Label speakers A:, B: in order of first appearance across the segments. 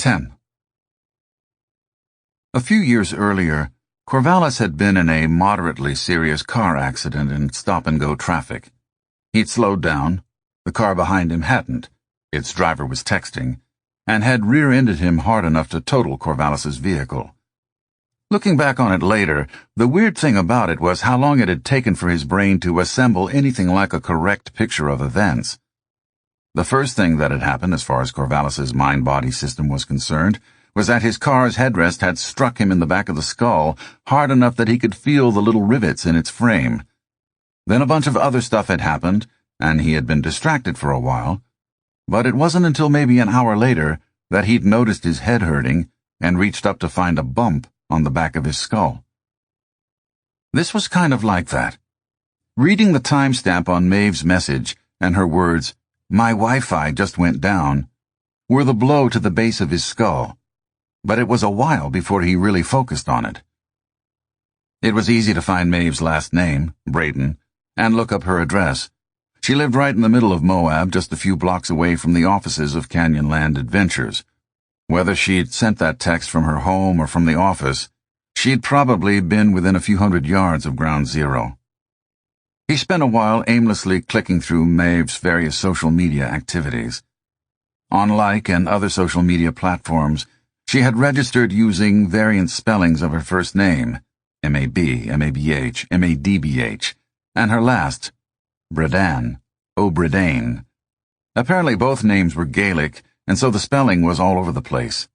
A: 10. A few years earlier, Corvallis had been in a moderately serious car accident in stop-and-go traffic. He'd slowed down, the car behind him hadn't, its driver was texting, and had rear-ended him hard enough to total Corvallis's vehicle. Looking back on it later, the weird thing about it was how long it had taken for his brain to assemble anything like a correct picture of events. The first thing that had happened, as far as Corvallis's mind-body system was concerned, was that his car's headrest had struck him in the back of the skull hard enough that he could feel the little rivets in its frame. Then a bunch of other stuff had happened, and he had been distracted for a while, but it wasn't until maybe an hour later that he'd noticed his head hurting and reached up to find a bump on the back of his skull. This was kind of like that. Reading the timestamp on Maeve's message and her words, "My Wi-Fi just went down," were the blow to the base of his skull, but it was a while before he really focused on it. It was easy to find Maeve's last name, Braden, and look up her address. She lived right in the middle of Moab, just a few blocks away from the offices of Canyonland Adventures. Whether she'd sent that text from her home or from the office, she'd probably been within a few hundred yards of Ground Zero. He spent a while aimlessly clicking through Maeve's various social media activities. On Like and other social media platforms, she had registered using variant spellings of her first name, M-A-B, M-A-B-H, M-A-D-B-H, and her last, Bredan, O'Bredane. Apparently both names were Gaelic, and so the spelling was all over the place.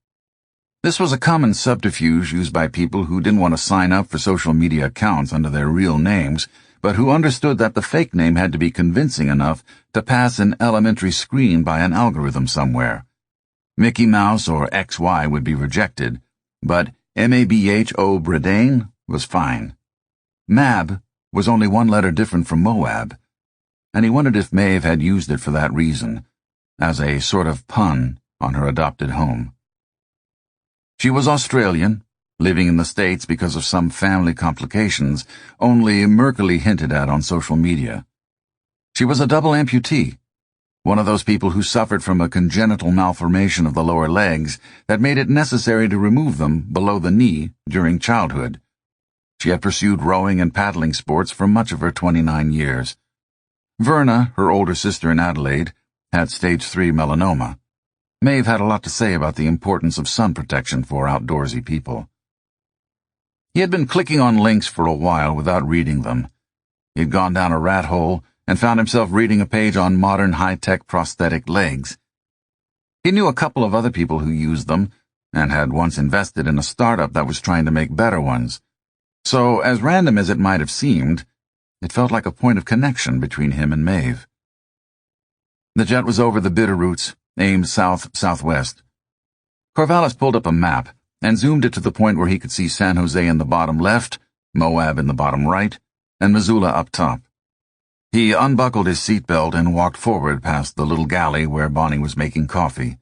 A: This was a common subterfuge used by people who didn't want to sign up for social media accounts under their real names, but who understood that the fake name had to be convincing enough to pass an elementary screen by an algorithm somewhere. Mickey Mouse or XY would be rejected, but M-A-B-H-O Bredane was fine. Mab was only one letter different from Moab, and he wondered if Maeve had used it for that reason, as a sort of pun on her adopted home. She was Australian, living in the States because of some family complications, only murkily hinted at on social media. She was a double amputee, one of those people who suffered from a congenital malformation of the lower legs that made it necessary to remove them below the knee during childhood. She had pursued rowing and paddling sports for much of her 29 years. Verna, her older sister in Adelaide, had stage 3 melanoma. Maeve had a lot to say about the importance of sun protection for outdoorsy people. He had been clicking on links for a while without reading them. He had gone down a rat hole and found himself reading a page on modern high-tech prosthetic legs. He knew a couple of other people who used them and had once invested in a startup that was trying to make better ones. So, as random as it might have seemed, it felt like a point of connection between him and Maeve. The jet was over the Bitterroots, aimed south-southwest. Corvallis pulled up a map and zoomed it to the point where he could see San Jose in the bottom left, Moab in the bottom right, and Missoula up top. He unbuckled his seatbelt and walked forward past the little galley where Bonnie was making coffee.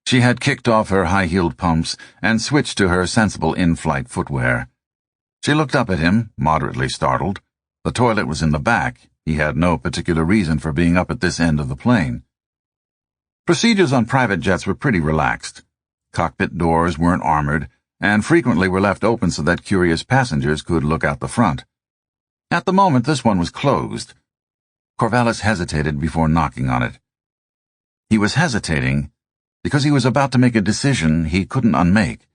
A: She had kicked off her high-heeled pumps and switched to her sensible in-flight footwear. She looked up at him, moderately startled. The toilet was in the back. He had no particular reason for being up at this end of the plane. Procedures on private jets were pretty relaxed. Cockpit doors weren't armored, and frequently were left open so that curious passengers could look out the front. At the moment, this one was closed. Corvallis hesitated before knocking on it. He was hesitating because he was about to make a decision he couldn't unmake,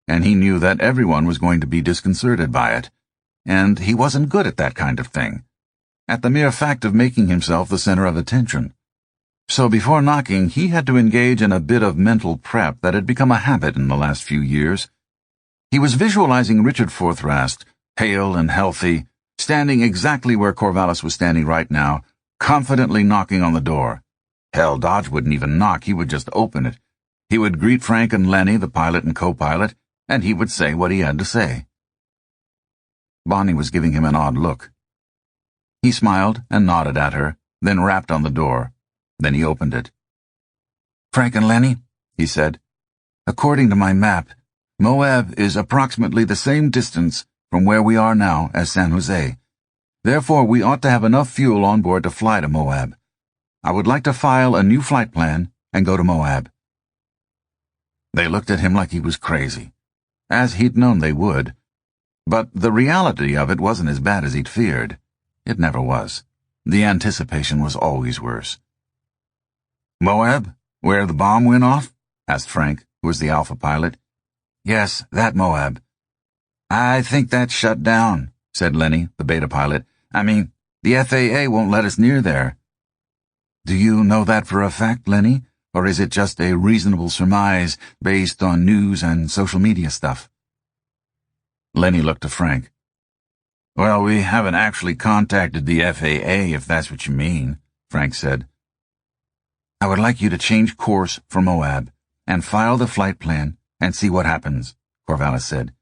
A: and he knew that everyone was going to be disconcerted by it, and he wasn't good at that kind of thing, at the mere fact of making himself the center of attention. So before knocking, he had to engage in a bit of mental prep that had become a habit in the last few years. He was visualizing Richard Forthrast, hale and healthy, standing exactly where Corvallis was standing right now, confidently knocking on the door. Hell, Dodge wouldn't even knock, he would just open it. He would greet Frank and Lenny, the pilot and co-pilot, and he would say what he had to say. Bonnie was giving him an odd look. He smiled and nodded at her, then rapped on the door. Then he opened it. "Frank and Lenny," he said, "according to my map, Moab is approximately the same distance from where we are now as San Jose. Therefore, we ought to have enough fuel on board to fly to Moab. I would like to file a new flight plan and go to Moab." They looked at him like he was crazy, as he'd known they would. But the reality of it wasn't as bad as he'd feared. It never was. The anticipation was always worse. "Moab, where the bomb went off?" asked Frank, who was the Alpha pilot. "Yes, that Moab." "I think that's shut down," said Lenny, the Beta pilot. "I mean, the FAA won't let us near there." "Do you know that for a fact, Lenny, or is it just a reasonable surmise based on news and social media stuff?" Lenny looked to Frank. "Well, we haven't actually contacted the FAA, if that's what you mean," Frank said. "I would like you to change course for Moab and file the flight plan and see what happens," Corvallis said.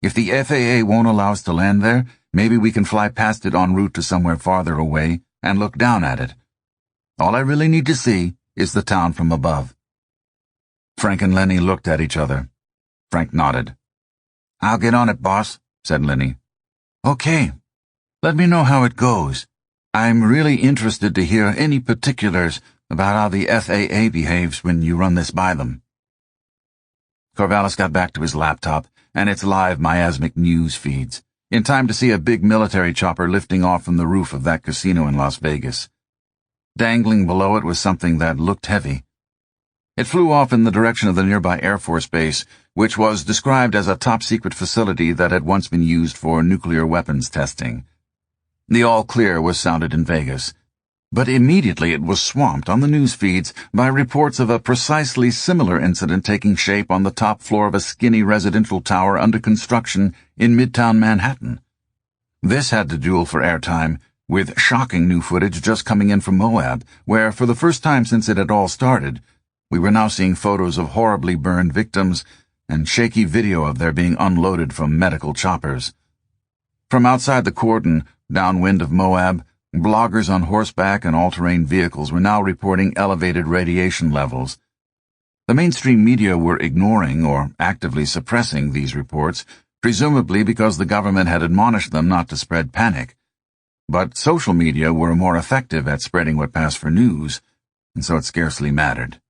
A: "If the FAA won't allow us to land there, maybe we can fly past it en route to somewhere farther away and look down at it. All I really need to see is the town from above." Frank and Lenny looked at each other. Frank nodded. "I'll get on it, boss," said Lenny. "Okay. Let me know how it goes. I'm really interested to hear any particulars about how the FAA behaves when you run this by them." Corvallis got back to his laptop and its live miasmic news feeds, in time to see a big military chopper lifting off from the roof of that casino in Las Vegas. Dangling below it was something that looked heavy. It flew off in the direction of the nearby Air Force Base, which was described as a top-secret facility that had once been used for nuclear weapons testing. The all-clear was sounded in Vegas, but immediately it was swamped on the news feeds by reports of a precisely similar incident taking shape on the top floor of a skinny residential tower under construction in Midtown Manhattan. This had to duel for airtime, with shocking new footage just coming in from Moab, where, for the first time since it had all started, we were now seeing photos of horribly burned victims and shaky video of their being unloaded from medical choppers. From outside the cordon, downwind of Moab, bloggers on horseback and all-terrain vehicles were now reporting elevated radiation levels. The mainstream media were ignoring or actively suppressing these reports, presumably because the government had admonished them not to spread panic. But social media were more effective at spreading what passed for news, and so it scarcely mattered.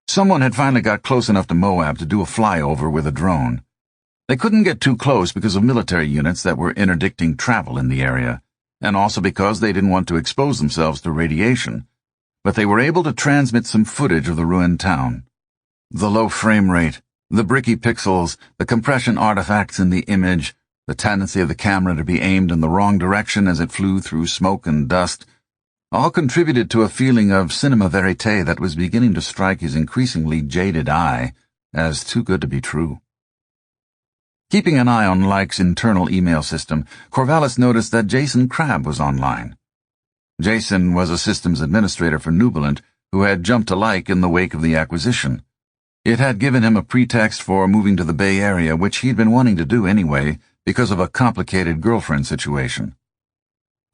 A: Someone had finally got close enough to Moab to do a flyover with a drone. They couldn't get too close because of military units that were interdicting travel in the area, and also because they didn't want to expose themselves to radiation, but they were able to transmit some footage of the ruined town. The low frame rate, the bricky pixels, the compression artifacts in the image, the tendency of the camera to be aimed in the wrong direction as it flew through smoke and dust, all contributed to a feeling of cinema verite that was beginning to strike his increasingly jaded eye as too good to be true. Keeping an eye on Like's internal email system, Corvallis noticed that Jason Crabb was online. Jason was a systems administrator for Nubilant who had jumped to Like in the wake of the acquisition. It had given him a pretext for moving to the Bay Area, which he'd been wanting to do anyway, because of a complicated girlfriend situation.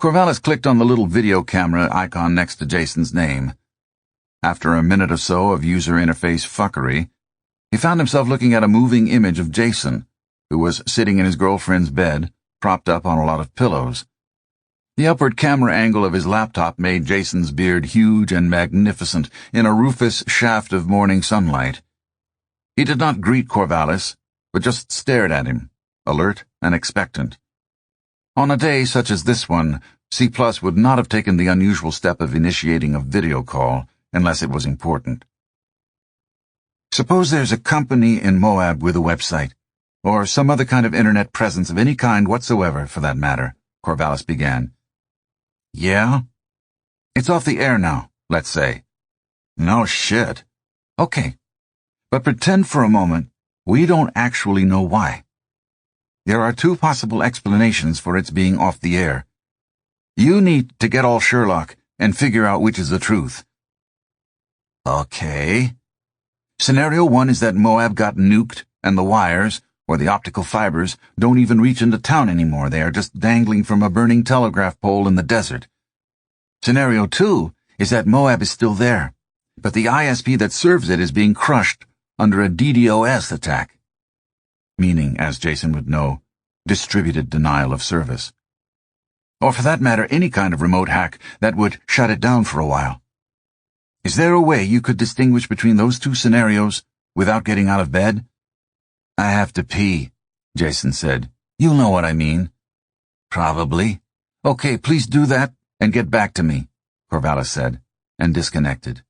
A: Corvallis clicked on the little video camera icon next to Jason's name. After a minute or so of user interface fuckery, he found himself looking at a moving image of Jason, who was sitting in his girlfriend's bed, propped up on a lot of pillows. The upward camera angle of his laptop made Jason's beard huge and magnificent in a rufous shaft of morning sunlight. He did not greet Corvallis, but just stared at him, alert and expectant. On a day such as this one, C+ would not have taken the unusual step of initiating a video call unless it was important. Suppose there's a company in Moab with a website, or some other kind of internet presence of any kind whatsoever, for that matter, Corvallis began. Yeah? It's off the air now, let's say. No shit. Okay. But pretend for a moment we don't actually know why. There are two possible explanations for its being off the air. You need to get all Sherlock and figure out which is the truth. Okay. Scenario 1 is that Moab got nuked and the wires, or the optical fibers, don't even reach into town anymore. They are just dangling from a burning telegraph pole in the desert. Scenario 2 is that Moab is still there, but the ISP that serves it is being crushed under a DDoS attack. Meaning, as Jason would know, distributed denial of service. Or for that matter, any kind of remote hack that would shut it down for a while. Is there a way you could distinguish between those two scenarios, without getting out of bed? I have to pee, Jason said. You'll know what I mean. Probably. Okay, please do that and get back to me, Corvallis said, and disconnected.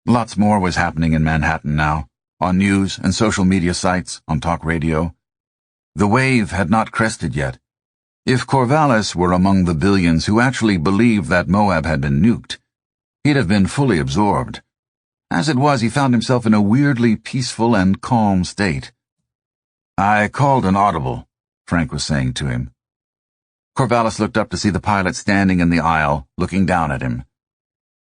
A: Lots more was happening in Manhattan now, on news and social media sites, on talk radio. The wave had not crested yet. If Corvallis were among the billions who actually believed that Moab had been nuked, he'd have been fully absorbed. As it was, he found himself in a weirdly peaceful and calm state. I called an audible, Frank was saying to him. Corvallis looked up to see the pilot standing in the aisle, looking down at him.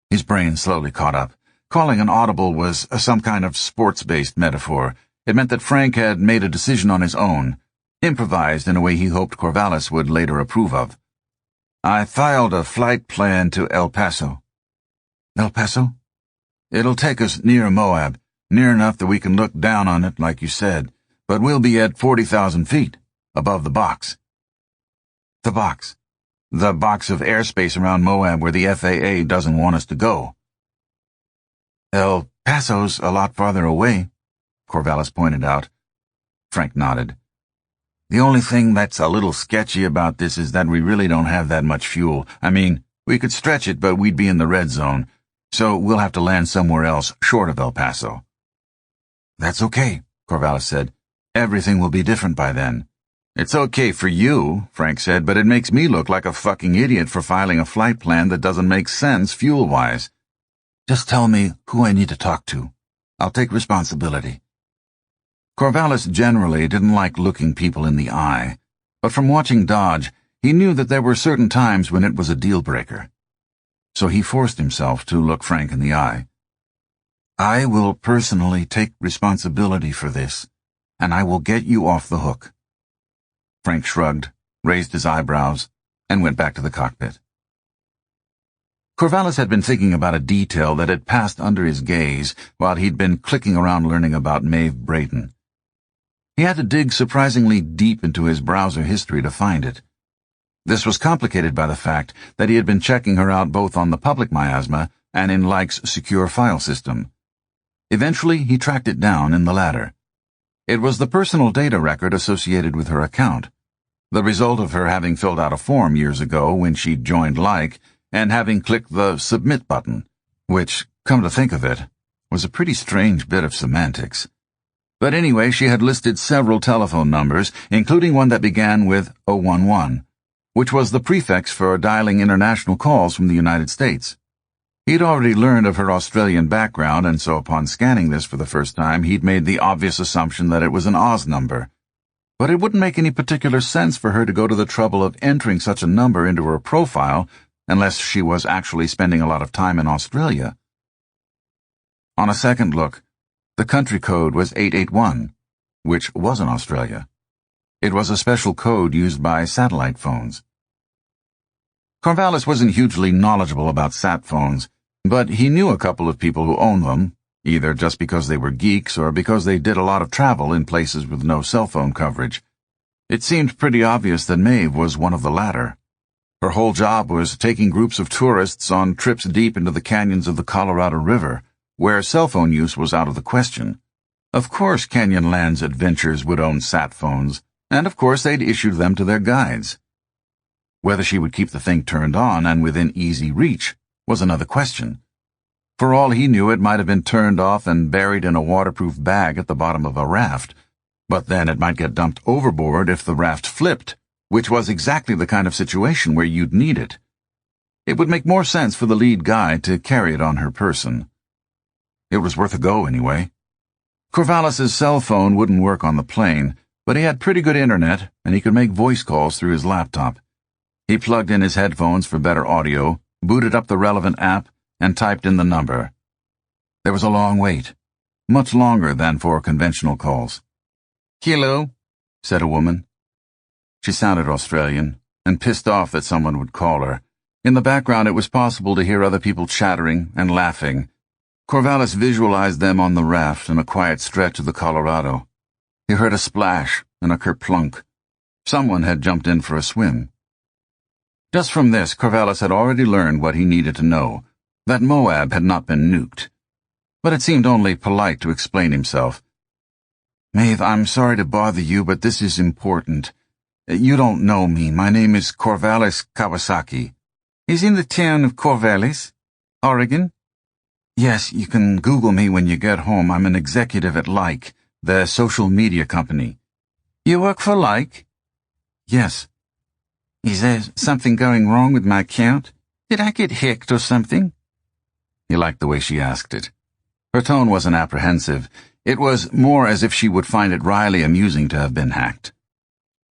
A: His brain slowly caught up. Calling an audible was some kind of sports-based metaphor. It meant that Frank had made a decision on his own, improvised in a way he hoped Corvallis would later approve of. I filed a flight plan to El Paso. El Paso? It'll take us near Moab, near enough that we can look down on it like you said, but we'll be at 40,000 feet, above the box. The box. The box of airspace around Moab where the FAA doesn't want us to go. El Paso's a lot farther away, Corvallis pointed out. Frank nodded. The only thing that's a little sketchy about this is that we really don't have that much fuel. I mean, we could stretch it, but we'd be in the red zone, so we'll have to land somewhere else short of El Paso. That's okay, Corvallis said. Everything will be different by then. It's okay for you, Frank said, but it makes me look like a fucking idiot for filing a flight plan that doesn't make sense fuel-wise. Just tell me who I need to talk to. I'll take responsibility. Corvallis generally didn't like looking people in the eye, but from watching Dodge, he knew that there were certain times when it was a deal-breaker. So he forced himself to look Frank in the eye. I will personally take responsibility for this, and I will get you off the hook. Frank shrugged, raised his eyebrows, and went back to the cockpit. Corvallis had been thinking about a detail that had passed under his gaze while he'd been clicking around learning about Maeve Brayton. He had to dig surprisingly deep into his browser history to find it. This was complicated by the fact that he had been checking her out both on the public miasma and in Like's secure file system. Eventually, he tracked it down in the latter. It was the personal data record associated with her account, the result of her having filled out a form years ago when she joined Like and having clicked the Submit button, which, come to think of it, was a pretty strange bit of semantics. But anyway, she had listed several telephone numbers, including one that began with 011, which was the prefix for dialing international calls from the United States. He'd already learned of her Australian background, and so upon scanning this for the first time, he'd made the obvious assumption that it was an Oz number. But it wouldn't make any particular sense for her to go to the trouble of entering such a number into her profile unless she was actually spending a lot of time in Australia. On a second look, the country code was 881, which wasn't Australia. It was a special code used by satellite phones. Corvallis wasn't hugely knowledgeable about sat phones, but he knew a couple of people who owned them, either just because they were geeks or because they did a lot of travel in places with no cell phone coverage. It seemed pretty obvious that Maeve was one of the latter. Her whole job was taking groups of tourists on trips deep into the canyons of the Colorado River, where cell phone use was out of the question. Of course Canyonlands Adventures would own sat phones, and of course they'd issue them to their guides. Whether she would keep the thing turned on and within easy reach was another question. For all he knew, it might have been turned off and buried in a waterproof bag at the bottom of a raft, but then it might get dumped overboard if the raft flipped, which was exactly the kind of situation where you'd need it. It would make more sense for the lead guy to carry it on her person. It was worth a go anyway. Corvallis's cell phone wouldn't work on the plane, but he had pretty good internet, and he could make voice calls through his laptop. He plugged in his headphones for better audio, booted up the relevant app, and typed in the number. There was a long wait, much longer than for conventional calls. "Hello," said a woman. She sounded Australian, and pissed off that someone would call her. In the background, it was possible to hear other people chattering and laughing. Corvallis visualized them on the raft in a quiet stretch of the Colorado. He heard a splash and a kerplunk. Someone had jumped in for a swim. Just from this, Corvallis had already learned what he needed to know, that Moab had not been nuked. but it seemed only polite to explain himself. Maeve, I'm sorry to bother you, but this is important. You don't know me. My name is Corvallis Kawasaki. He's in the town of Corvallis, Oregon. Yes, you can Google me when you get home. I'm an executive at Like, the social media company. You work for Like? Yes. Is there something going wrong with my account? Did I get hacked or something? He liked the way she asked it. Her tone wasn't apprehensive. It was more as if she would find it wryly amusing to have been hacked.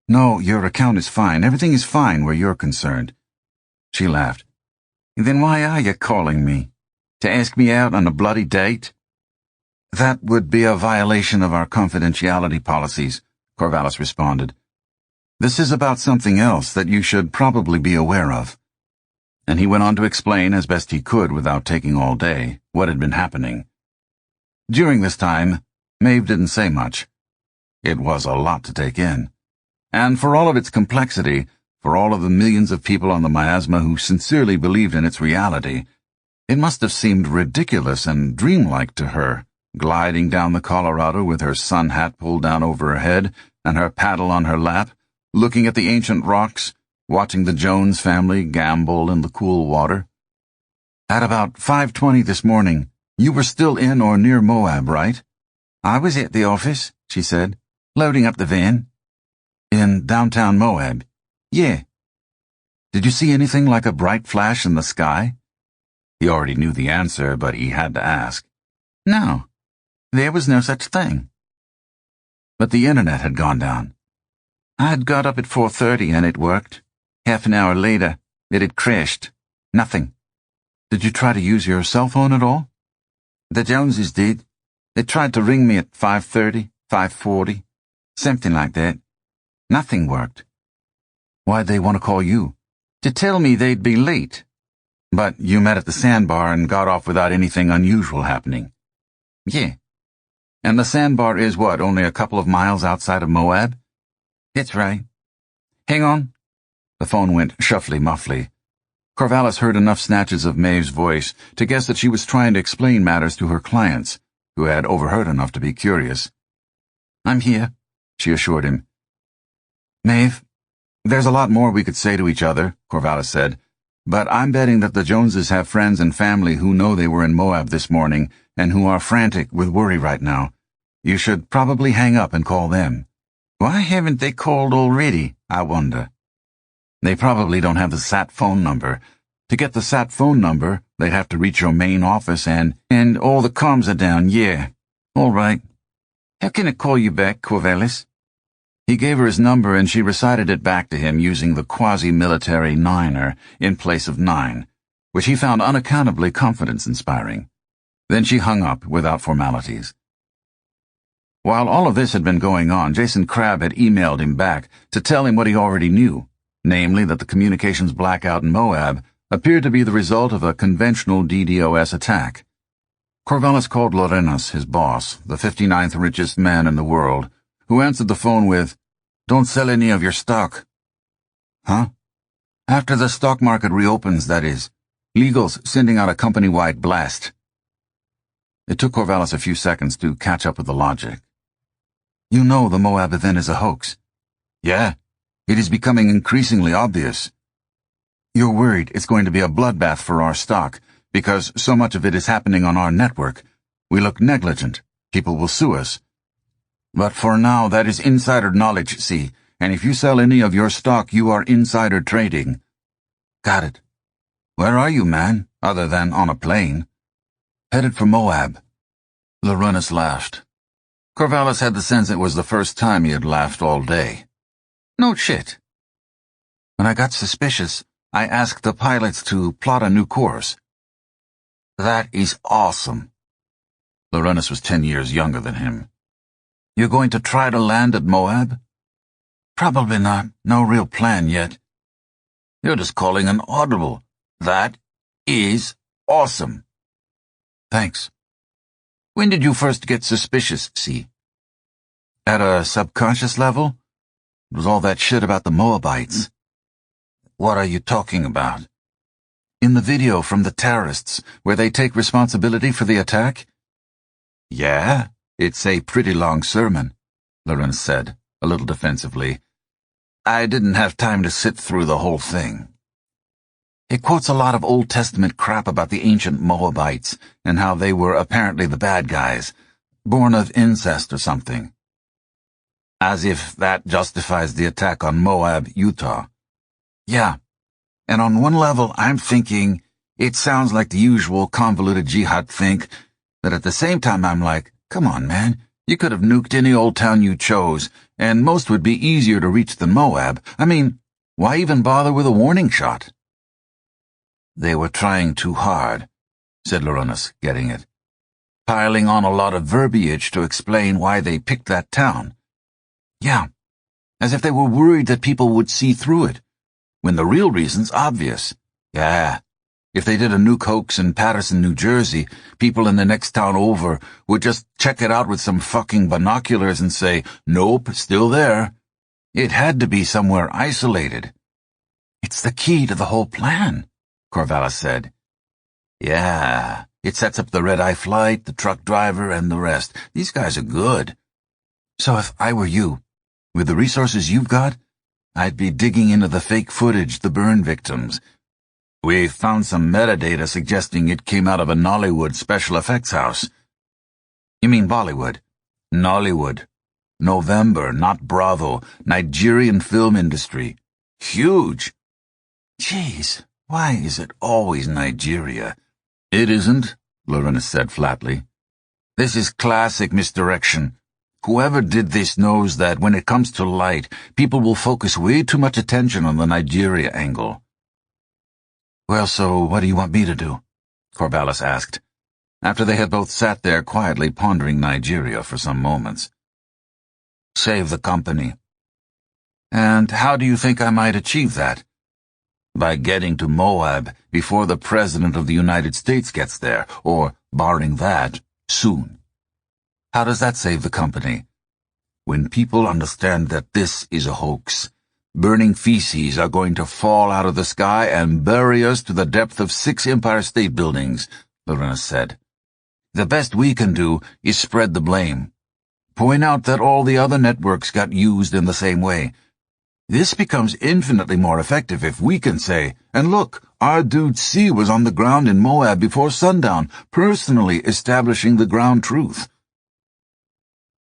A: No, your account is fine. Everything is fine where you're concerned. She laughed. Then why are you calling me? To ask me out on a bloody date? That would be a violation of our confidentiality policies, Corvallis responded. This is about something else that you should probably be aware of. And he went on to explain as best he could without taking all day what had been happening. During this time, Maeve didn't say much. It was a lot to take in. And for all of its complexity, for all of the millions of people on the miasma who sincerely believed in its reality, it must have seemed ridiculous and dreamlike to her, gliding down the Colorado with her sun hat pulled down over her head and her paddle on her lap, looking at the ancient rocks, watching the Jones family gamble in the cool water. At about 5:20 this morning, you were still in or near Moab, right? I was at the office, she said, loading up the van. In downtown Moab? Yeah. Did you see anything like a bright flash in the sky? He already knew the answer, but he had to ask. No, there was no such thing. But the internet had gone down. I'd got up at 4:30 and it worked. Half an hour later, it had crashed. Nothing. Did you try to use your cell phone at all? The Joneses did. They tried to ring me at 5:30, 5:40, something like that. Nothing worked. Why'd they want to call you? To tell me they'd be late. But you met at the sandbar and got off without anything unusual happening. Yeah. And the sandbar is what, only a couple of miles outside of Moab? That's right. Hang on. The phone went shuffly-muffly. Corvallis heard enough snatches of Maeve's voice to guess that she was trying to explain matters to her clients, who had overheard enough to be curious. I'm here, she assured him. Maeve, there's a lot more we could say to each other, Corvallis said, but I'm betting that the Joneses have friends and family who know they were in Moab this morning and who are frantic with worry right now. You should probably hang up and call them. Why haven't they called already, I wonder? They probably don't have the SAT phone number. To get the SAT phone number, they'd have to reach your main office and all the comms are down, yeah. All right. How can I call you back, Corvallis? He gave her his number and she recited it back to him using the quasi-military niner in place of 9, which he found unaccountably confidence-inspiring. Then she hung up without formalities. While all of this had been going on, Jason Crabb had emailed him back to tell him what he already knew, namely that the communications blackout in Moab appeared to be the result of a conventional DDoS attack. Corvallis called Lorenas, his boss, the 59th richest man in the world, who answered the phone with, Don't sell any of your stock. Huh? After the stock market reopens, that is. Legal's sending out a company-wide blast. It took Corvallis a few seconds to catch up with the logic. You know the Moab event is a hoax. Yeah, it is becoming increasingly obvious. You're worried it's going to be a bloodbath for our stock, because so much of it is happening on our network. We look negligent. People will sue us. But for now, that is insider knowledge, see, and if you sell any of your stock, you are insider trading. Got it. Where are you, man, other than on a plane? Headed for Moab. Lorenas laughed. Corvallis had the sense it was the first time he had laughed all day. No shit. When I got suspicious, I asked the pilots to plot a new course. That is awesome. Lorenas was 10 years younger than him. You're going to try to land at Moab? Probably not. No real plan yet. You're just calling an audible. That is awesome. Thanks. When did you first get suspicious, C? At a subconscious level? It was all that shit about the Moabites. What are you talking about? In the video from the terrorists, where they take responsibility for the attack, Yeah, it's a pretty long sermon, Lorenz said, a little defensively. I didn't have time to sit through the whole thing. It quotes a lot of Old Testament crap about the ancient Moabites and how they were apparently the bad guys, born of incest or something. As if that justifies the attack on Moab, Utah. Yeah, and on one level I'm thinking it sounds like the usual convoluted jihad think, but at the same time I'm like, come on, man, you could have nuked any old town you chose, and most would be easier to reach than Moab. I mean, why even bother with a warning shot? They were trying too hard, said Lorenz, getting it. Piling on a lot of verbiage to explain why they picked that town. Yeah, as if they were worried that people would see through it, when the real reason's obvious. Yeah, if they did a nuke hoax in Patterson, New Jersey, people in the next town over would just check it out with some fucking binoculars and say, nope, still there. It had to be somewhere isolated. It's the key to the whole plan, Corvallis said. Yeah, it sets up the red-eye flight, the truck driver, and the rest. These guys are good. So if I were you, with the resources you've got, I'd be digging into the fake footage, the burn victims. We found some metadata suggesting it came out of a Nollywood special effects house. You mean Bollywood? Nollywood. November, not Bravo. Nigerian film industry. Huge. Jeez, why is it always Nigeria? It isn't, Lorenz said flatly. This is classic misdirection. Whoever did this knows that when it comes to light, people will focus way too much attention on the Nigeria angle. Well, so what do you want me to do? Corvallis asked, after they had both sat there quietly pondering Nigeria for some moments. Save the company. And how do you think I might achieve that? By getting to Moab before the President of the United States gets there, or, barring that, soon. How does that save the company? When people understand that this is a hoax, burning feces are going to fall out of the sky and bury us to the depth of 6 Empire State Buildings, Lorenz said. The best we can do is spread the blame. Point out that all the other networks got used in the same way. This becomes infinitely more effective if we can say, and look, our dude C was on the ground in Moab before sundown, personally establishing the ground truth.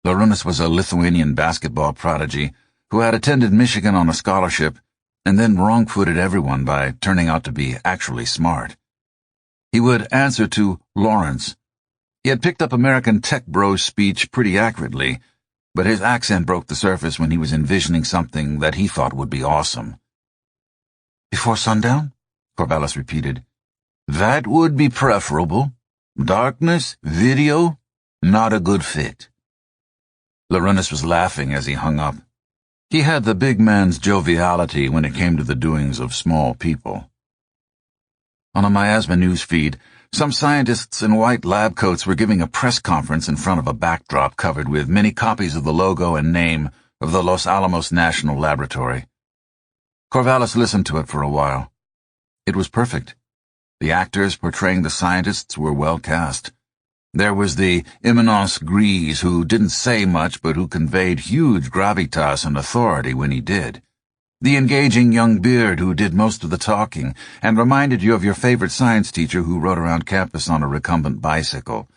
A: Lorenz was a Lithuanian basketball prodigy who had attended Michigan on a scholarship and then wrong-footed everyone by turning out to be actually smart. He would answer to Lawrence. He had picked up American tech bros speech pretty accurately, but his accent broke the surface when he was envisioning something that he thought would be awesome. Before sundown? Corvallis repeated. That would be preferable. Darkness, video, not a good fit. Lorenz was laughing as he hung up. He had the big man's joviality when it came to the doings of small people. On a miasma news feed, some scientists in white lab coats were giving a press conference in front of a backdrop covered with many copies of the logo and name of the Los Alamos National Laboratory. Corvallis listened to it for a while. It was perfect. The actors portraying the scientists were well cast. There was the Eminence Grise, who didn't say much but who conveyed huge gravitas and authority when he did. The engaging young beard who did most of the talking and reminded you of your favorite science teacher who rode around campus on a recumbent bicycle.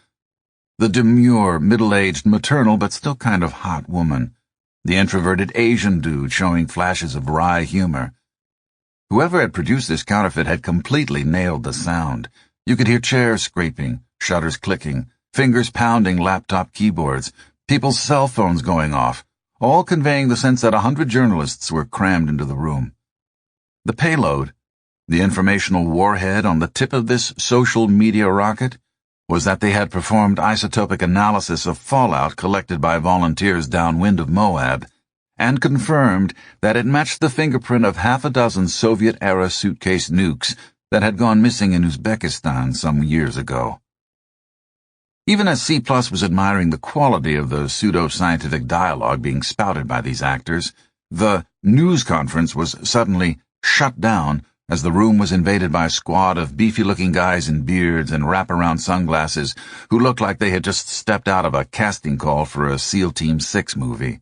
A: The demure, middle-aged, maternal but still kind of hot woman. The introverted Asian dude showing flashes of wry humor. Whoever had produced this counterfeit had completely nailed the sound. You could hear chairs scraping, shutters clicking, fingers pounding laptop keyboards, people's cell phones going off, all conveying the sense that 100 journalists were crammed into the room. The payload, the informational warhead on the tip of this social media rocket, was that they had performed isotopic analysis of fallout collected by volunteers downwind of Moab, and confirmed that it matched the fingerprint of 6 Soviet-era suitcase nukes that had gone missing in Uzbekistan some years ago. Even as C+ was admiring the quality of the pseudo-scientific dialogue being spouted by these actors, the news conference was suddenly shut down as the room was invaded by a squad of beefy-looking guys in beards and wraparound sunglasses who looked like they had just stepped out of a casting call for a SEAL Team 6 movie.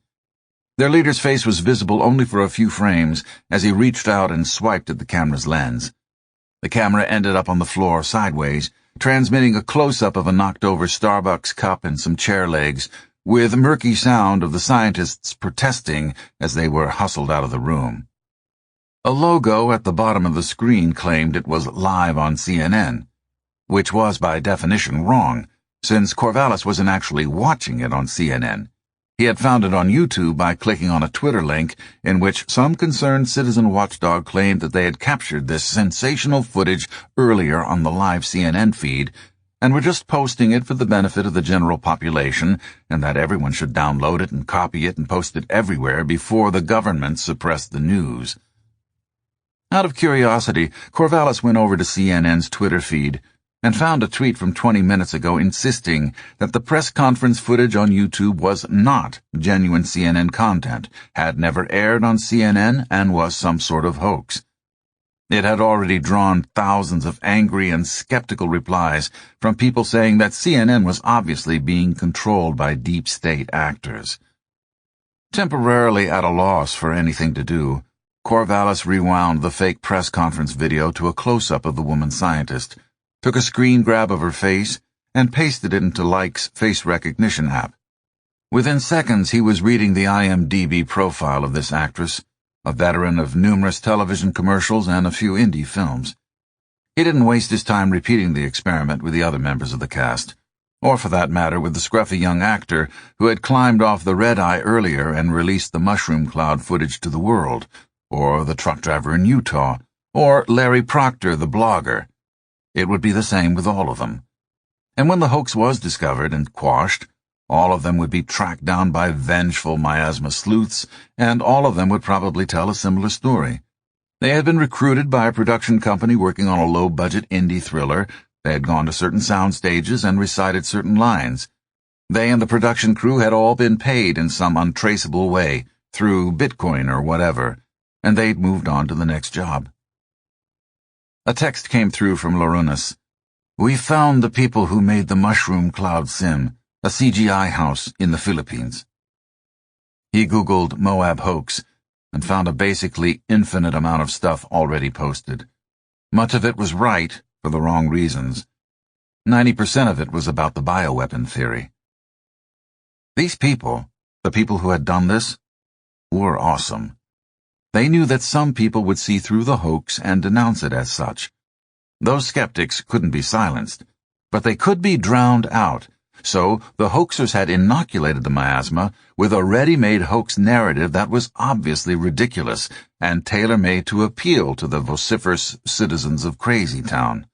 A: Their leader's face was visible only for a few frames as he reached out and swiped at the camera's lens. The camera ended up on the floor sideways, transmitting a close-up of a knocked-over Starbucks cup and some chair legs, with murky sound of the scientists protesting as they were hustled out of the room. A logo at the bottom of the screen claimed it was live on CNN, which was by definition wrong, since Corvallis wasn't actually watching it on CNN. He had found it on YouTube by clicking on a Twitter link in which some concerned citizen watchdog claimed that they had captured this sensational footage earlier on the live CNN feed and were just posting it for the benefit of the general population, and that everyone should download it and copy it and post it everywhere before the government suppressed the news. Out of curiosity, Corvallis went over to CNN's Twitter feed and found a tweet from 20 minutes ago insisting that the press conference footage on YouTube was not genuine CNN content, had never aired on CNN, and was some sort of hoax. It had already drawn thousands of angry and skeptical replies from people saying that CNN was obviously being controlled by deep state actors. Temporarily at a loss for anything to do, Corvallis rewound the fake press conference video to a close-up of the woman scientist, took a screen grab of her face, and pasted it into Like's face recognition app. Within seconds, he was reading the IMDb profile of this actress, a veteran of numerous television commercials and a few indie films. He didn't waste his time repeating the experiment with the other members of the cast, or for that matter with the scruffy young actor who had climbed off the Red Eye earlier and released the mushroom cloud footage to the world, or the truck driver in Utah, or Larry Proctor, the blogger. It would be the same with all of them. And when the hoax was discovered and quashed, all of them would be tracked down by vengeful miasma sleuths, and all of them would probably tell a similar story. They had been recruited by a production company working on a low-budget indie thriller. They had gone to certain sound stages and recited certain lines. They and the production crew had all been paid in some untraceable way, through Bitcoin or whatever, and they'd moved on to the next job. A text came through from Lorunas. "We found the people who made the Mushroom Cloud Sim, a CGI house in the Philippines." He Googled Moab hoax and found a basically infinite amount of stuff already posted. Much of it was right, for the wrong reasons. 90% of it was about the bioweapon theory. These people, the people who had done this, were awesome. They knew that some people would see through the hoax and denounce it as such. Those skeptics couldn't be silenced, but they could be drowned out. So the hoaxers had inoculated the miasma with a ready-made hoax narrative that was obviously ridiculous and tailor-made to appeal to the vociferous citizens of Crazy Town.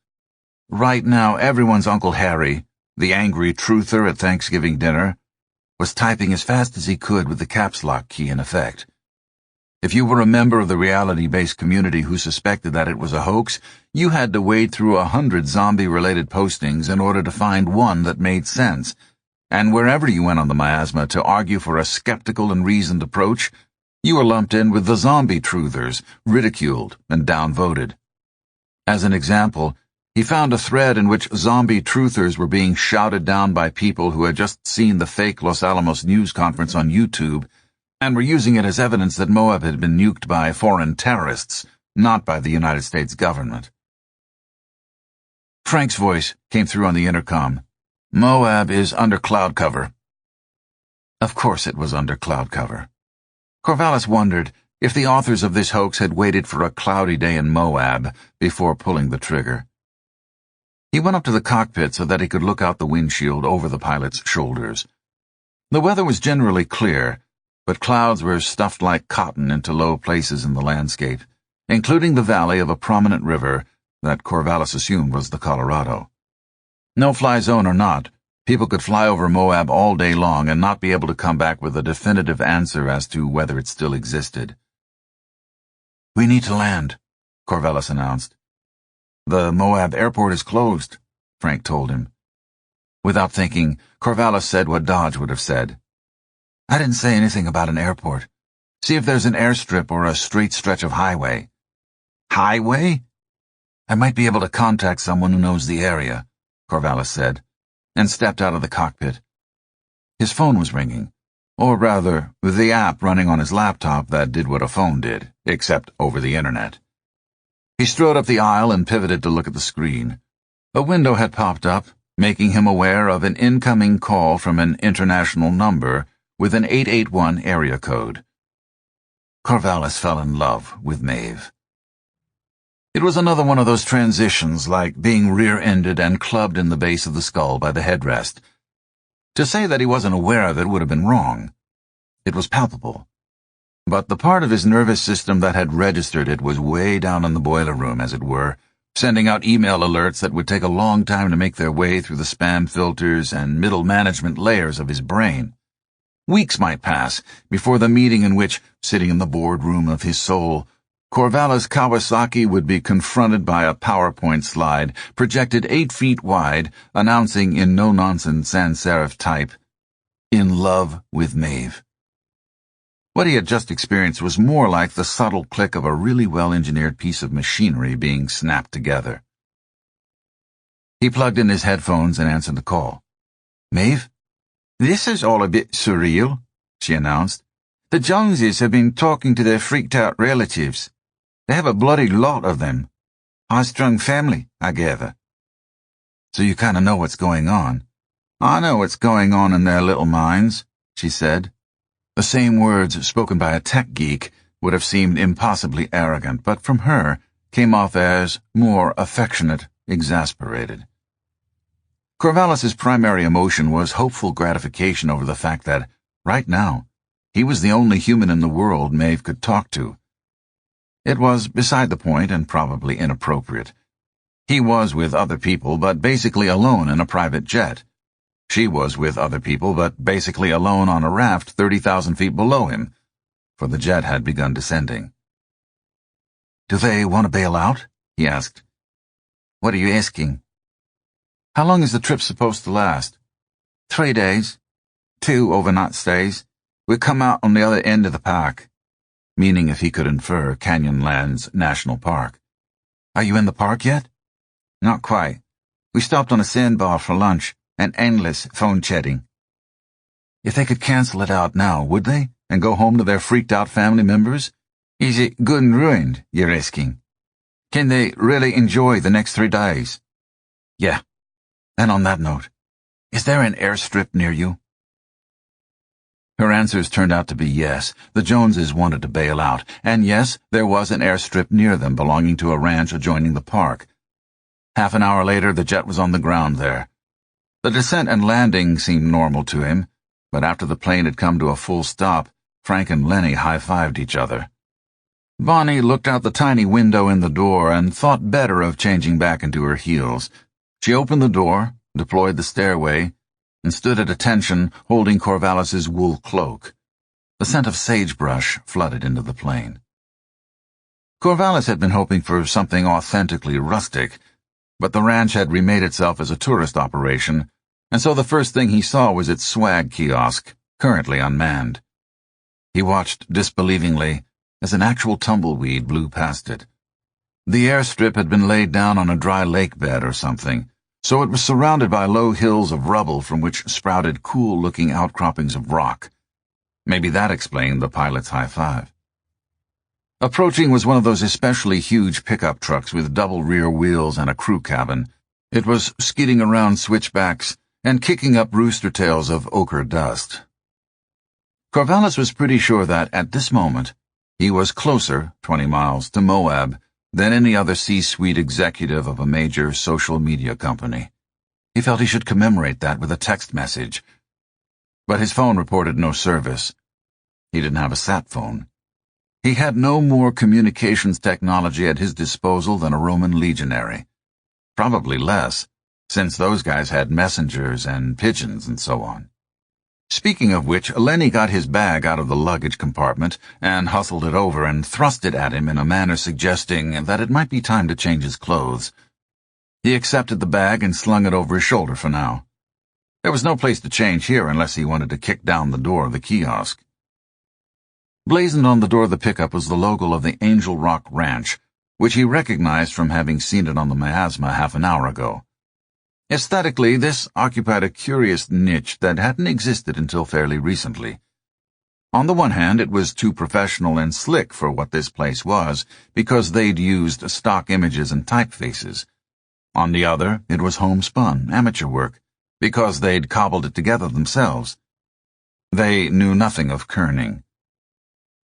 A: Right now, everyone's Uncle Harry, the angry truther at Thanksgiving dinner, was typing as fast as he could with the caps lock key in effect. If you were a member of the reality-based community who suspected that it was a hoax, you had to wade through 100 zombie-related postings in order to find one that made sense. And wherever you went on the miasma to argue for a skeptical and reasoned approach, you were lumped in with the zombie truthers, ridiculed and downvoted. As an example, he found a thread in which zombie truthers were being shouted down by people who had just seen the fake Los Alamos news conference on YouTube and were using it as evidence that Moab had been nuked by foreign terrorists, not by the United States government. Frank's voice came through on the intercom. "Moab is under cloud cover." Of course it was under cloud cover. Corvallis wondered if the authors of this hoax had waited for a cloudy day in Moab before pulling the trigger. He went up to the cockpit so that he could look out the windshield over the pilot's shoulders. The weather was generally clear, but clouds were stuffed like cotton into low places in the landscape, including the valley of a prominent river that Corvallis assumed was the Colorado. No-fly zone or not, people could fly over Moab all day long and not be able to come back with a definitive answer as to whether it still existed. "We need to land," Corvallis announced. "The Moab airport is closed," Frank told him. Without thinking, Corvallis said what Dodge would have said. "I didn't say anything about an airport. See if there's an airstrip or a straight stretch of highway." highway? I might be able to contact someone who knows the area, Corvallis said, and stepped out of the cockpit. His phone was ringing, or rather, the app running on his laptop that did what a phone did, except over the internet. He strode up the aisle and pivoted to look at the screen. A window had popped up, making him aware of an incoming call from an international number with an 881 area code. Corvallis fell in love with Maeve. It was another one of those transitions, like being rear-ended and clubbed in the base of the skull by the headrest. To say that he wasn't aware of it would have been wrong. It was palpable. But the part of his nervous system that had registered it was way down in the boiler room, as it were, sending out email alerts that would take a long time to make their way through the spam filters and middle management layers of his brain. Weeks might pass before the meeting in which, sitting in the boardroom of his soul, Corvallis Kawasaki would be confronted by a PowerPoint slide projected 8 feet wide, announcing in no-nonsense sans-serif type, "In love with Maeve." What he had just experienced was more like the subtle click of a really well-engineered piece of machinery being snapped together. He plugged in his headphones and answered the call. "Maeve? This is all a bit surreal," she announced. "The Joneses have been talking to their freaked-out relatives. They have a bloody lot of them. High-strung family, I gather." "So you kind of know what's going on." "I know what's going on in their little minds," she said. The same words spoken by a tech geek would have seemed impossibly arrogant, but from her came off as more affectionate, exasperated. Corvallis's primary emotion was hopeful gratification over the fact that, right now, he was the only human in the world Maeve could talk to. It was beside the point and probably inappropriate. He was with other people, but basically alone in a private jet. She was with other people, but basically alone on a raft 30,000 feet below him, for the jet had begun descending. "Do they want to bail out?" he asked. "What are you asking?" "How long is the trip supposed to last?" 3 days. 2 overnight stays. We come out on the other end of the park," meaning, if he could infer, Canyonlands National Park. "Are you in the park yet?" "Not quite. We stopped on a sandbar for lunch, and endless phone chatting." If they could cancel it out now, would they, and go home to their freaked-out family members? Is it good and ruined, you're asking? Can they really enjoy the next 3 days? Yeah. And on that note, is there an airstrip near you? Her answers turned out to be yes. The Joneses wanted to bail out, and yes, there was an airstrip near them belonging to a ranch adjoining the park. Half an hour later, the jet was on the ground there. The descent and landing seemed normal to him, but after the plane had come to a full stop, Frank and Lenny high-fived each other. Bonnie looked out the tiny window in the door and thought better of changing back into her heels. She opened the door, deployed the stairway, and stood at attention holding Corvallis's wool cloak. The scent of sagebrush flooded into the plane. Corvallis had been hoping for something authentically rustic, but the ranch had remade itself as a tourist operation, and so the first thing he saw was its swag kiosk, currently unmanned. He watched disbelievingly as an actual tumbleweed blew past it. The airstrip had been laid down on a dry lake bed or something, so it was surrounded by low hills of rubble from which sprouted cool-looking outcroppings of rock. Maybe that explained the pilot's high-five. Approaching was one of those especially huge pickup trucks with double rear wheels and a crew cabin. It was skidding around switchbacks and kicking up rooster tails of ochre dust. Corvallis was pretty sure that, at this moment, he was closer, 20 miles, to Moab than any other C-suite executive of a major social media company. He felt he should commemorate that with a text message. But his phone reported no service. He didn't have a sat phone. He had no more communications technology at his disposal than a Roman legionary. Probably less, since those guys had messengers and pigeons and so on. Speaking of which, Lenny got his bag out of the luggage compartment and hustled it over and thrust it at him in a manner suggesting that it might be time to change his clothes. He accepted the bag and slung it over his shoulder for now. There was no place to change here unless he wanted to kick down the door of the kiosk. Blazoned on the door of the pickup was the logo of the Angel Rock Ranch, which he recognized from having seen it on the miasma half an hour ago. Aesthetically, this occupied a curious niche that hadn't existed until fairly recently. On the one hand, it was too professional and slick for what this place was, because they'd used stock images and typefaces. On the other, it was homespun, amateur work, because they'd cobbled it together themselves. They knew nothing of kerning.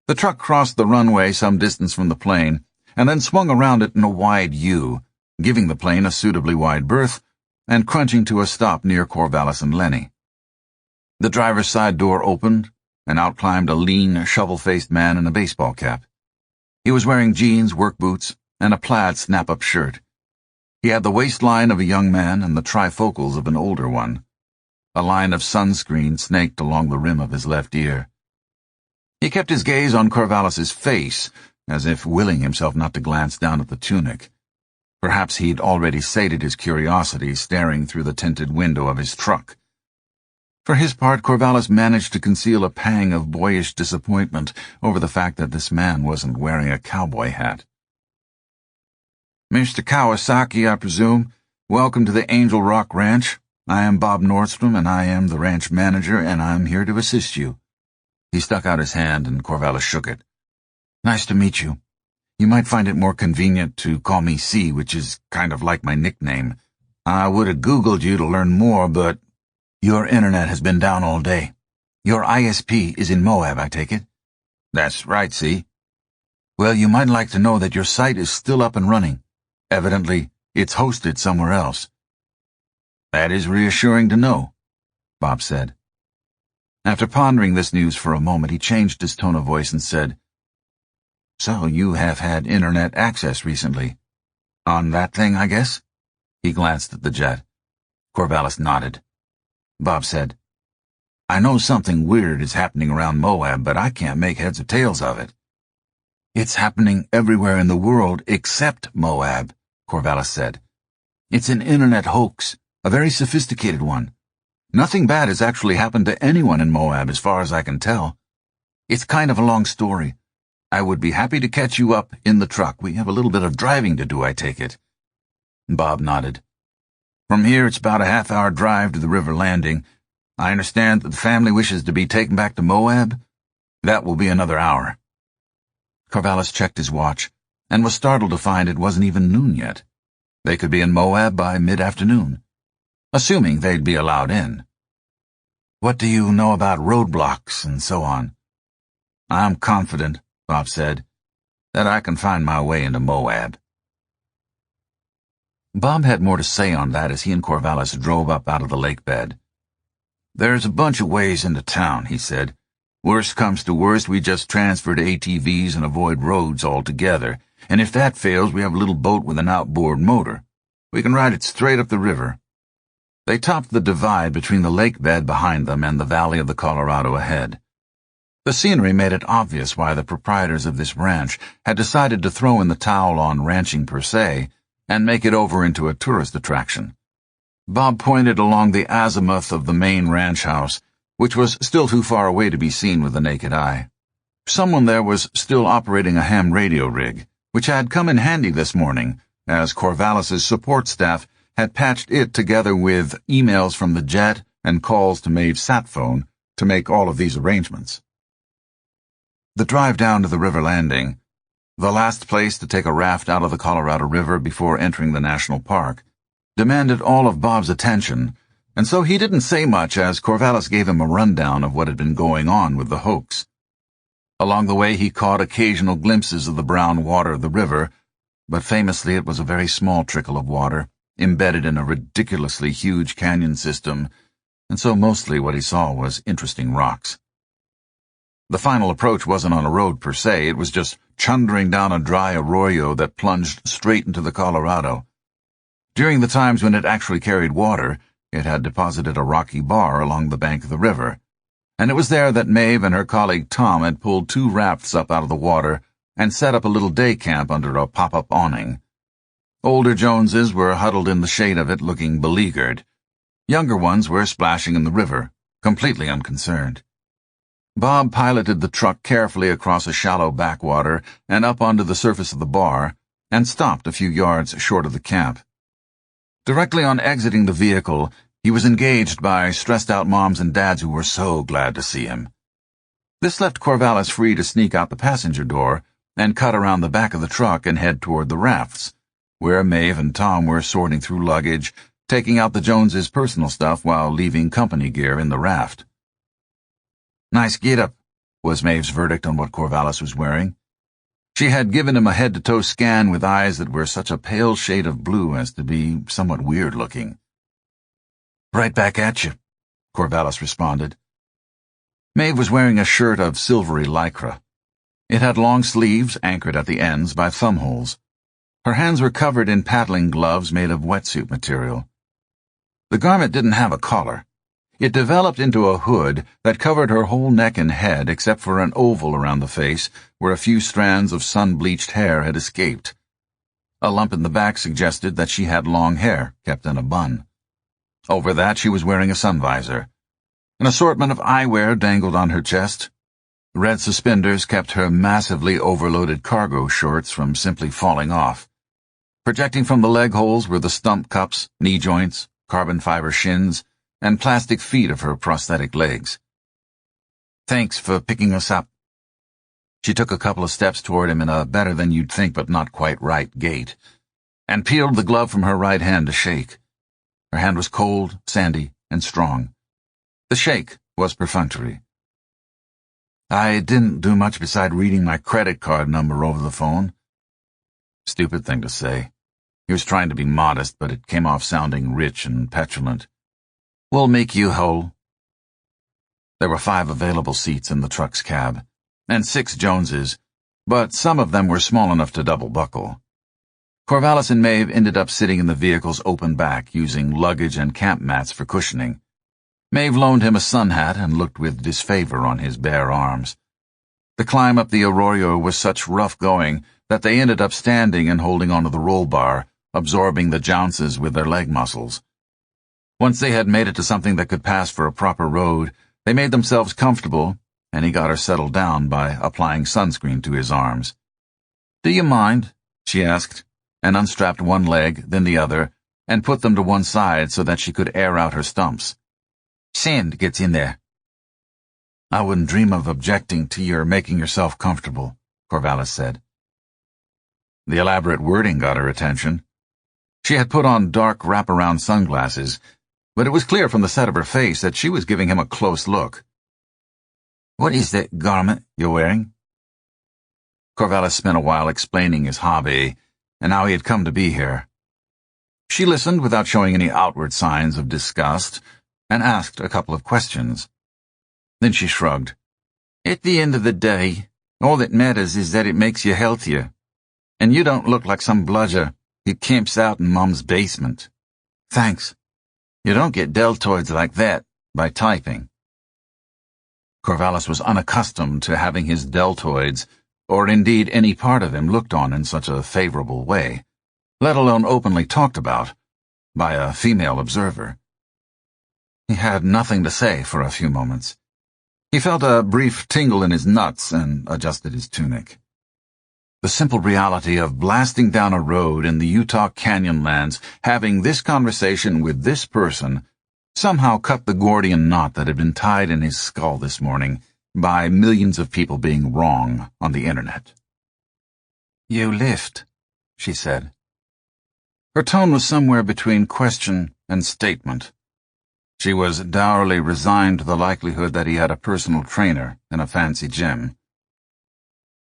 A: The truck crossed the runway some distance from the plane, and then swung around it in a wide U, giving the plane a suitably wide berth, and crunching to a stop near Corvallis and Lenny. The driver's side door opened, and out climbed a lean, shovel-faced man in a baseball cap. He was wearing jeans, work boots, and a plaid snap-up shirt. He had the waistline of a young man and the trifocals of an older one. A line of sunscreen snaked along the rim of his left ear. He kept his gaze on Corvallis's face, as if willing himself not to glance down at the tunic. Perhaps he'd already sated his curiosity staring through the tinted window of his truck. For his part, Corvallis managed to conceal a pang of boyish disappointment over the fact that this man wasn't wearing a cowboy hat. "Mr. Kawasaki, I presume. Welcome to the Angel Rock Ranch. I am Bob Nordstrom, and I am the ranch manager, and I'm here to assist you." He stuck out his hand, and Corvallis shook it. "Nice to meet you. You might find it more convenient to call me C, which is kind of like my nickname. I would have Googled you to learn more, but your internet has been down all day. Your ISP is in Moab, I take it?" "That's right, C." "Well, you might like to know that your site is still up and running. Evidently, it's hosted somewhere else." "That is reassuring to know," Bob said. After pondering this news for a moment, he changed his tone of voice and said, "So you have had internet access recently. On that thing, I guess?" He glanced at the jet. Corvallis nodded. Bob said, "I know something weird is happening around Moab, but I can't make heads or tails of it." "It's happening everywhere in the world except Moab," Corvallis said. "It's an internet hoax, a very sophisticated one. Nothing bad has actually happened to anyone in Moab as far as I can tell. It's kind of a long story. I would be happy to catch you up in the truck. We have a little bit of driving to do, I take it." Bob nodded. "From here, it's about a half-hour drive to the river landing. I understand that the family wishes to be taken back to Moab. That will be another hour." Corvallis checked his watch, and was startled to find it wasn't even noon yet. They could be in Moab by mid-afternoon, assuming they'd be allowed in. "What do you know about roadblocks and so on?" "I'm confident," Bob said, "that I can find my way into Moab." Bob had more to say on that as he and Corvallis drove up out of the lake bed. "There's a bunch of ways into town," he said. "Worst comes to worst, we just transfer to ATVs and avoid roads altogether, and if that fails, we have a little boat with an outboard motor. We can ride it straight up the river." They topped the divide between the lake bed behind them and the valley of the Colorado ahead. The scenery made it obvious why the proprietors of this ranch had decided to throw in the towel on ranching per se and make it over into a tourist attraction. Bob pointed along the azimuth of the main ranch house, which was still too far away to be seen with the naked eye. Someone there was still operating a ham radio rig, which had come in handy this morning, as Corvallis's support staff had patched it together with emails from the jet and calls to Maeve's sat phone to make all of these arrangements. The drive down to the river landing, the last place to take a raft out of the Colorado River before entering the national park, demanded all of Bob's attention, and so he didn't say much as Corvallis gave him a rundown of what had been going on with the hoax. Along the way he caught occasional glimpses of the brown water of the river, but famously it was a very small trickle of water, embedded in a ridiculously huge canyon system, and so mostly what he saw was interesting rocks. The final approach wasn't on a road per se, it was just chundering down a dry arroyo that plunged straight into the Colorado. During the times when it actually carried water, it had deposited a rocky bar along the bank of the river, and it was there that Maeve and her colleague Tom had pulled 2 rafts up out of the water and set up a little day camp under a pop-up awning. Older Joneses were huddled in the shade of it looking beleaguered. Younger ones were splashing in the river, completely unconcerned. Bob piloted the truck carefully across a shallow backwater and up onto the surface of the bar, and stopped a few yards short of the camp. Directly on exiting the vehicle, he was engaged by stressed-out moms and dads who were so glad to see him. This left Corvallis free to sneak out the passenger door and cut around the back of the truck and head toward the rafts, where Maeve and Tom were sorting through luggage, taking out the Joneses' personal stuff while leaving company gear in the raft. "Nice get-up," was Maeve's verdict on what Corvallis was wearing. She had given him a head-to-toe scan with eyes that were such a pale shade of blue as to be somewhat weird-looking. "Right back at you," Corvallis responded. Maeve was wearing a shirt of silvery lycra. It had long sleeves anchored at the ends by thumbholes. Her hands were covered in paddling gloves made of wetsuit material. The garment didn't have a collar. It developed into a hood that covered her whole neck and head except for an oval around the face where a few strands of sun-bleached hair had escaped. A lump in the back suggested that she had long hair kept in a bun. Over that she was wearing a sun visor. An assortment of eyewear dangled on her chest. Red suspenders kept her massively overloaded cargo shorts from simply falling off. Projecting from the leg holes were the stump cups, knee joints, carbon fiber shins, and plastic feet of her prosthetic legs. "Thanks for picking us up." She took a couple of steps toward him in a better-than-you'd-think-but-not-quite-right gait, and peeled the glove from her right hand to shake. Her hand was cold, sandy, and strong. The shake was perfunctory. "I didn't do much beside reading my credit card number over the phone." Stupid thing to say. He was trying to be modest, but it came off sounding rich and petulant. "We'll make you whole." There were 5 available seats in the truck's cab, and 6 Joneses, but some of them were small enough to double-buckle. Corvallis and Maeve ended up sitting in the vehicle's open back, using luggage and camp mats for cushioning. Maeve loaned him a sun hat and looked with disfavor on his bare arms. The climb up the Arroyo was such rough going that they ended up standing and holding onto the roll bar, absorbing the jounces with their leg muscles. Once they had made it to something that could pass for a proper road, they made themselves comfortable, and he got her settled down by applying sunscreen to his arms. "Do you mind?" she asked, and unstrapped one leg, then the other, and put them to one side so that she could air out her stumps. "Sand gets in there." "I wouldn't dream of objecting to your making yourself comfortable," Corvallis said. The elaborate wording got her attention. She had put on dark wraparound sunglasses, but it was clear from the set of her face that she was giving him a close look. "What is that garment you're wearing?" Corvallis spent a while explaining his hobby and how he had come to be here. She listened without showing any outward signs of disgust and asked a couple of questions. Then she shrugged. "At the end of the day, all that matters is that it makes you healthier. And you don't look like some bludger who camps out in Mom's basement." "Thanks. You don't get deltoids like that by typing." Corvallis was unaccustomed to having his deltoids, or indeed any part of him, looked on in such a favorable way, let alone openly talked about, by a female observer. He had nothing to say for a few moments. He felt a brief tingle in his nuts and adjusted his tunic. The simple reality of blasting down a road in the Utah Canyonlands, having this conversation with this person, somehow cut the Gordian knot that had been tied in his skull this morning by millions of people being wrong on the internet. "You lift," she said. Her tone was somewhere between question and statement. She was dourly resigned to the likelihood that he had a personal trainer in a fancy gym.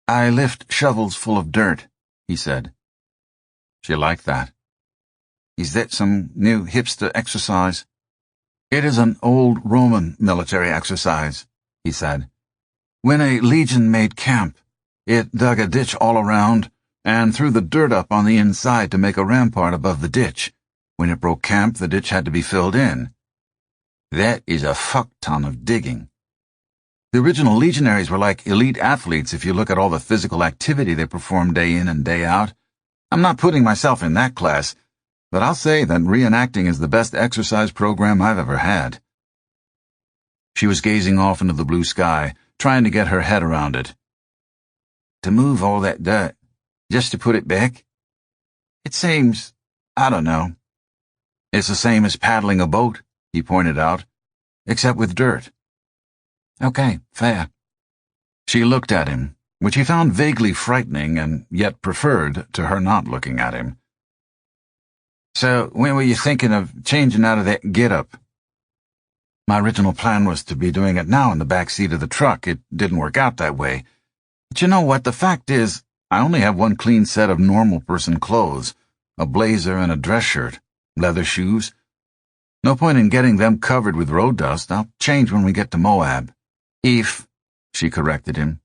A: "I lift shovels full of dirt," he said. She liked that. "Is that some new hipster exercise?" "It is an old Roman military exercise," he said. "When a legion made camp, it dug a ditch all around and threw the dirt up on the inside to make a rampart above the ditch. When it broke camp, the ditch had to be filled in. That is a fuck-ton of digging. The original legionaries were like elite athletes if you look at all the physical activity they performed day in and day out. I'm not putting myself in that class, but I'll say that reenacting is the best exercise program I've ever had." She was gazing off into the blue sky, trying to get her head around it. "To move all that dirt, just to put it back?" It seems, I don't know. It's the same as paddling a boat, he pointed out, except with dirt. Okay, fair. She looked at him, which he found vaguely frightening and yet preferred to her not looking at him. So, when were you thinking of changing out of that get-up? My original plan was to be doing it now in the back seat of the truck. It didn't work out that way. But you know what? The fact is, I only have one clean set of normal person clothes, a blazer and a dress shirt, leather shoes. No point in getting them covered with road dust. I'll change when we get to Moab. If, she corrected him.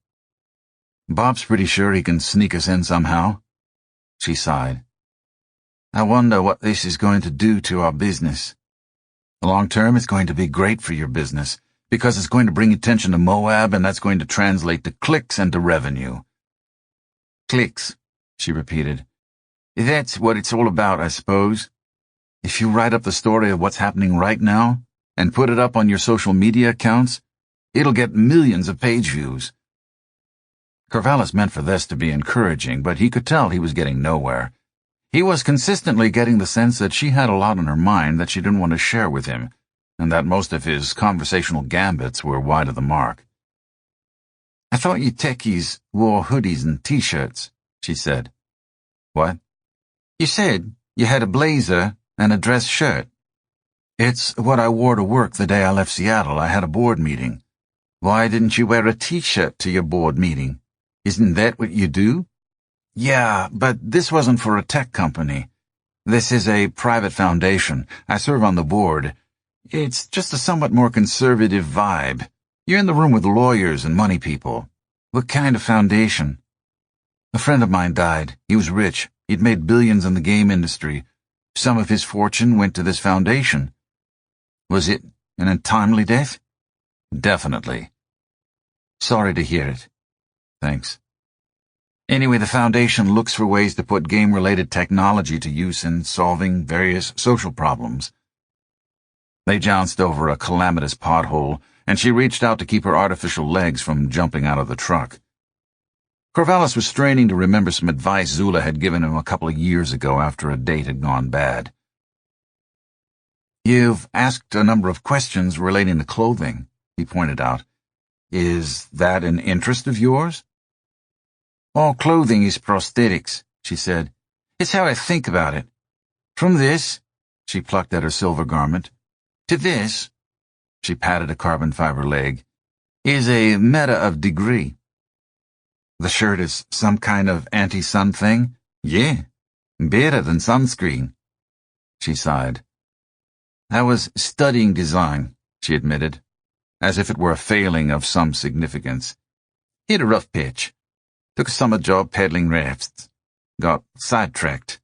A: Bob's pretty sure he can sneak us in somehow. She sighed. I wonder what this is going to do to our business. Long term, it's going to be great for your business, because it's going to bring attention to Moab, and that's going to translate to clicks and to revenue. Clicks, she repeated. That's what it's all about, I suppose. If you write up the story of what's happening right now, and put it up on your social media accounts, it'll get millions of page views. Corvallis meant for this to be encouraging, but he could tell he was getting nowhere. He was consistently getting the sense that she had a lot on her mind that she didn't want to share with him, and that most of his conversational gambits were wide of the mark. I thought you techies wore hoodies and T-shirts, she said. What? You said you had a blazer and a dress shirt. It's what I wore to work the day I left Seattle. I had a board meeting. Why didn't you wear a T-shirt to your board meeting? Isn't that what you do? Yeah, but this wasn't for a tech company. This is a private foundation. I serve on the board. It's just a somewhat more conservative vibe. You're in the room with lawyers and money people. What kind of foundation? A friend of mine died. He was rich. He'd made billions in the game industry. Some of his fortune went to this foundation. Was it an untimely death? Definitely. Sorry to hear it. Thanks. Anyway, the foundation looks for ways to put game-related technology to use in solving various social problems. They jounced over a calamitous pothole, and she reached out to keep her artificial legs from jumping out of the truck. Corvallis was straining to remember some advice Zula had given him a couple of years ago after a date had gone bad. You've asked a number of questions relating to clothing, he pointed out. Is that an interest of yours? All clothing is prosthetics, she said. It's how I think about it. From this, she plucked at her silver garment, to this, she patted a carbon fiber leg, is a meta of degree. The shirt is some kind of anti-sun thing? Yeah, better than sunscreen. She sighed. I was studying design, she admitted, as if it were a failing of some significance. Hit a rough pitch. Took a summer job peddling rafts. Got sidetracked.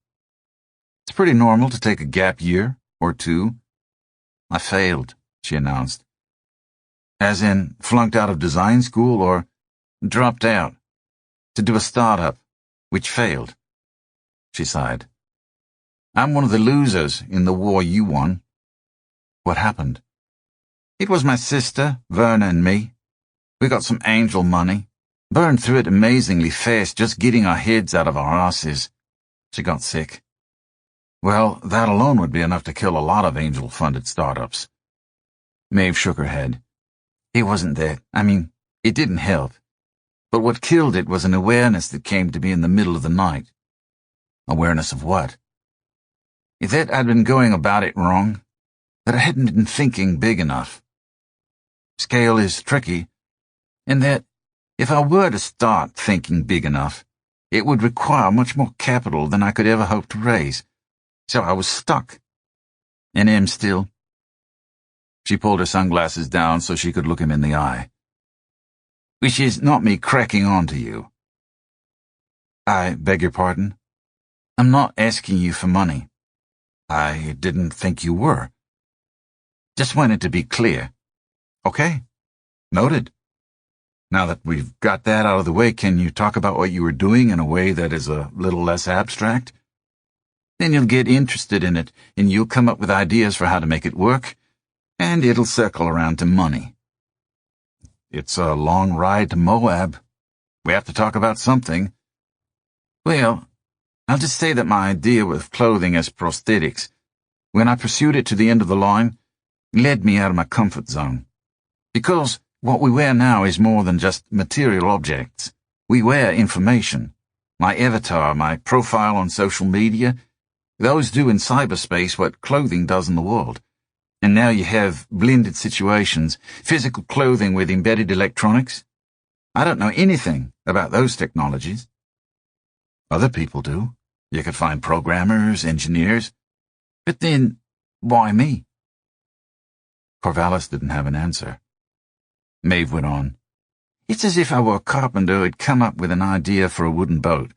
A: It's pretty normal to take a gap year or two. I failed, she announced. As in, flunked out of design school or dropped out to do a startup, which failed. She sighed. I'm one of the losers in the war you won. What happened? It was my sister, Verna, and me. We got some angel money. Burned through it amazingly fast, just getting our heads out of our asses. She got sick. Well, that alone would be enough to kill a lot of angel-funded startups. Maeve shook her head. It wasn't that. I mean, it didn't help. But what killed it was an awareness that came to me in the middle of the night. Awareness of what? That I'd been going about it wrong. That I hadn't been thinking big enough. Scale is tricky, in that if I were to start thinking big enough, it would require much more capital than I could ever hope to raise. So I was stuck. And am still. She pulled her sunglasses down so she could look him in the eye. Which is not me cracking on to you. I beg your pardon? I'm not asking you for money. I didn't think you were. Just wanted to be clear. Okay. Noted. Now that we've got that out of the way, can you talk about what you were doing in a way that is a little less abstract? Then you'll get interested in it, and you'll come up with ideas for how to make it work, and it'll circle around to money. It's a long ride to Moab. We have to talk about something. Well, I'll just say that my idea with clothing as prosthetics, when I pursued it to the end of the line, led me out of my comfort zone. Because what we wear now is more than just material objects. We wear information. My avatar, my profile on social media, those do in cyberspace what clothing does in the world. And now you have blended situations, physical clothing with embedded electronics. I don't know anything about those technologies. Other people do. You could find programmers, engineers. But then, why me? Corvallis didn't have an answer. Maeve went on. It's as if I were a carpenter who had come up with an idea for a wooden boat.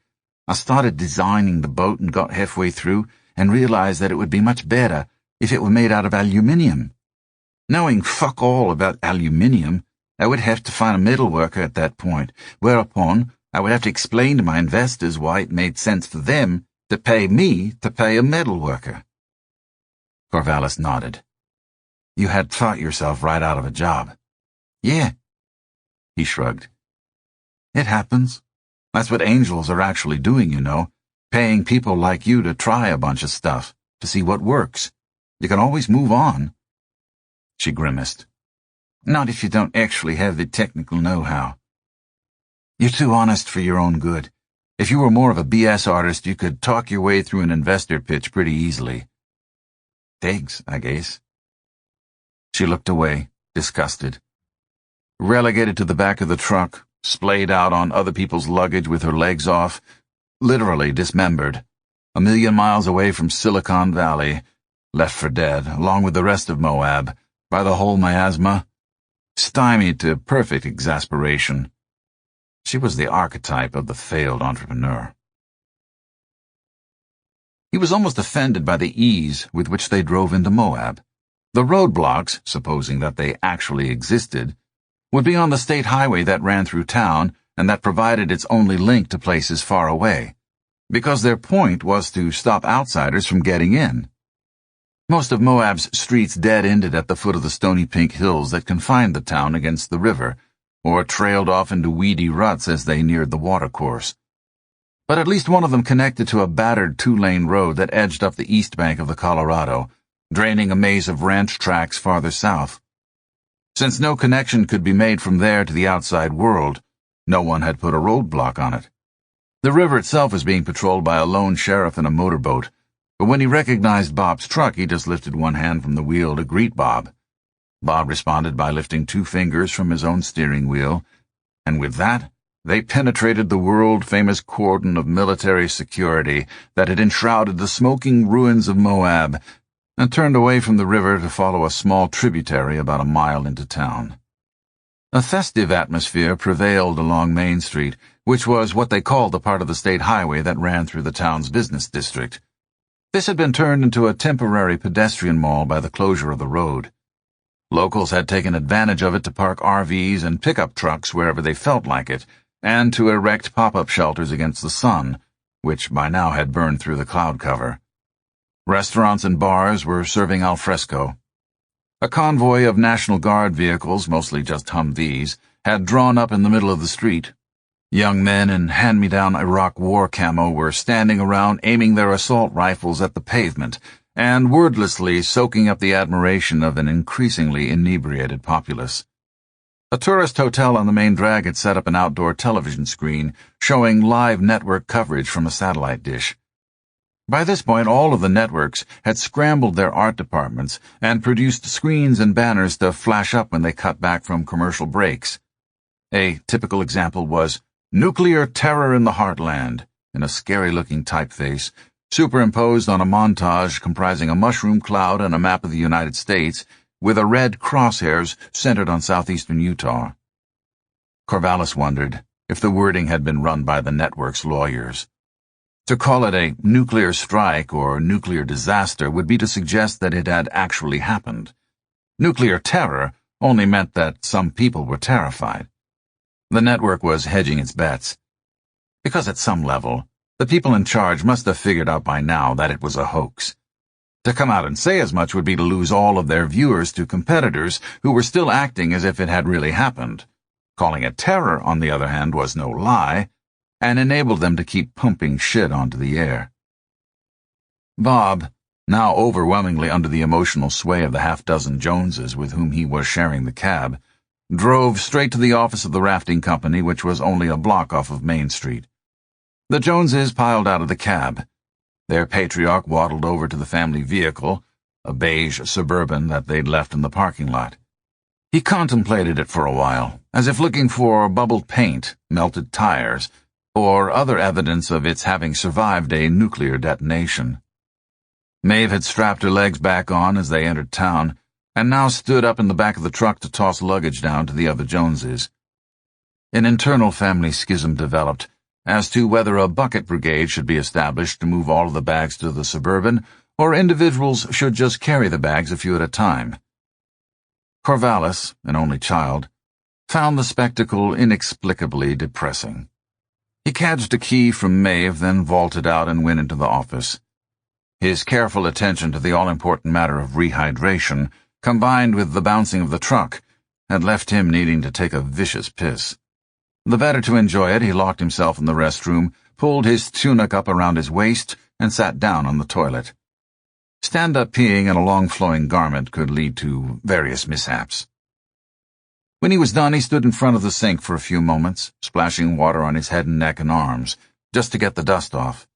A: I started designing the boat and got halfway through and realized that it would be much better if it were made out of aluminium. Knowing fuck all about aluminium, I would have to find a metal worker at that point, whereupon I would have to explain to my investors why it made sense for them to pay me to pay a metal worker. Corvallis nodded. You had taught yourself right out of a job. Yeah. He shrugged. It happens. That's what angels are actually doing, you know, paying people like you to try a bunch of stuff, to see what works. You can always move on. She grimaced. Not if you don't actually have the technical know-how. You're too honest for your own good. If you were more of a BS artist, you could talk your way through an investor pitch pretty easily. Thanks, I guess. She looked away, disgusted. Relegated to the back of the truck, splayed out on other people's luggage with her legs off, literally dismembered, 1,000,000 miles away from Silicon Valley, left for dead, along with the rest of Moab, by the whole miasma, stymied to perfect exasperation. She was the archetype of the failed entrepreneur. He was almost offended by the ease with which they drove into Moab. The roadblocks, supposing that they actually existed, would be on the state highway that ran through town and that provided its only link to places far away, because their point was to stop outsiders from getting in. Most of Moab's streets dead-ended at the foot of the stony pink hills that confined the town against the river, or trailed off into weedy ruts as they neared the watercourse. But at least one of them connected to a battered 2-lane road that edged up the east bank of the Colorado, draining a maze of ranch tracks farther south. Since no connection could be made from there to the outside world, no one had put a roadblock on it. The river itself was being patrolled by a lone sheriff in a motorboat, but when he recognized Bob's truck, he just lifted one hand from the wheel to greet Bob. Bob responded by lifting 2 fingers from his own steering wheel, and with that, they penetrated the world-famous cordon of military security that had enshrouded the smoking ruins of Moab, and turned away from the river to follow a small tributary about a mile into town. A festive atmosphere prevailed along Main Street, which was what they called the part of the state highway that ran through the town's business district. This had been turned into a temporary pedestrian mall by the closure of the road. Locals had taken advantage of it to park RVs and pickup trucks wherever they felt like it, and to erect pop-up shelters against the sun, which by now had burned through the cloud cover. Restaurants and bars were serving al fresco. A convoy of National Guard vehicles, mostly just Humvees, had drawn up in the middle of the street. Young men in hand-me-down Iraq war camo were standing around aiming their assault rifles at the pavement and wordlessly soaking up the admiration of an increasingly inebriated populace. A tourist hotel on the main drag had set up an outdoor television screen showing live network coverage from a satellite dish. By this point, all of the networks had scrambled their art departments and produced screens and banners to flash up when they cut back from commercial breaks. A typical example was "Nuclear Terror in the Heartland" in a scary-looking typeface, superimposed on a montage comprising a mushroom cloud and a map of the United States, with a red crosshairs centered on southeastern Utah. Corvallis wondered if the wording had been run by the network's lawyers. To call it a nuclear strike or nuclear disaster would be to suggest that it had actually happened. Nuclear terror only meant that some people were terrified. The network was hedging its bets. Because at some level, the people in charge must have figured out by now that it was a hoax. To come out and say as much would be to lose all of their viewers to competitors who were still acting as if it had really happened. Calling it terror, on the other hand, was no lie, and enabled them to keep pumping shit onto the air. Bob, now overwhelmingly under the emotional sway of the half-dozen Joneses with whom he was sharing the cab, drove straight to the office of the rafting company, which was only a block off of Main Street. The Joneses piled out of the cab. Their patriarch waddled over to the family vehicle, a beige Suburban that they'd left in the parking lot. He contemplated it for a while, as if looking for bubbled paint, melted tires, or other evidence of its having survived a nuclear detonation. Maeve had strapped her legs back on as they entered town, and now stood up in the back of the truck to toss luggage down to the other Joneses. An internal family schism developed as to whether a bucket brigade should be established to move all of the bags to the Suburban, or individuals should just carry the bags a few at a time. Corvallis, an only child, found the spectacle inexplicably depressing. He cadged a key from Maeve, then vaulted out and went into the office. His careful attention to the all-important matter of rehydration, combined with the bouncing of the truck, had left him needing to take a vicious piss. The better to enjoy it, he locked himself in the restroom, pulled his tunic up around his waist, and sat down on the toilet. Stand-up peeing in a long-flowing garment could lead to various mishaps. When he was done, he stood in front of the sink for a few moments, splashing water on his head and neck and arms, just to get the dust off.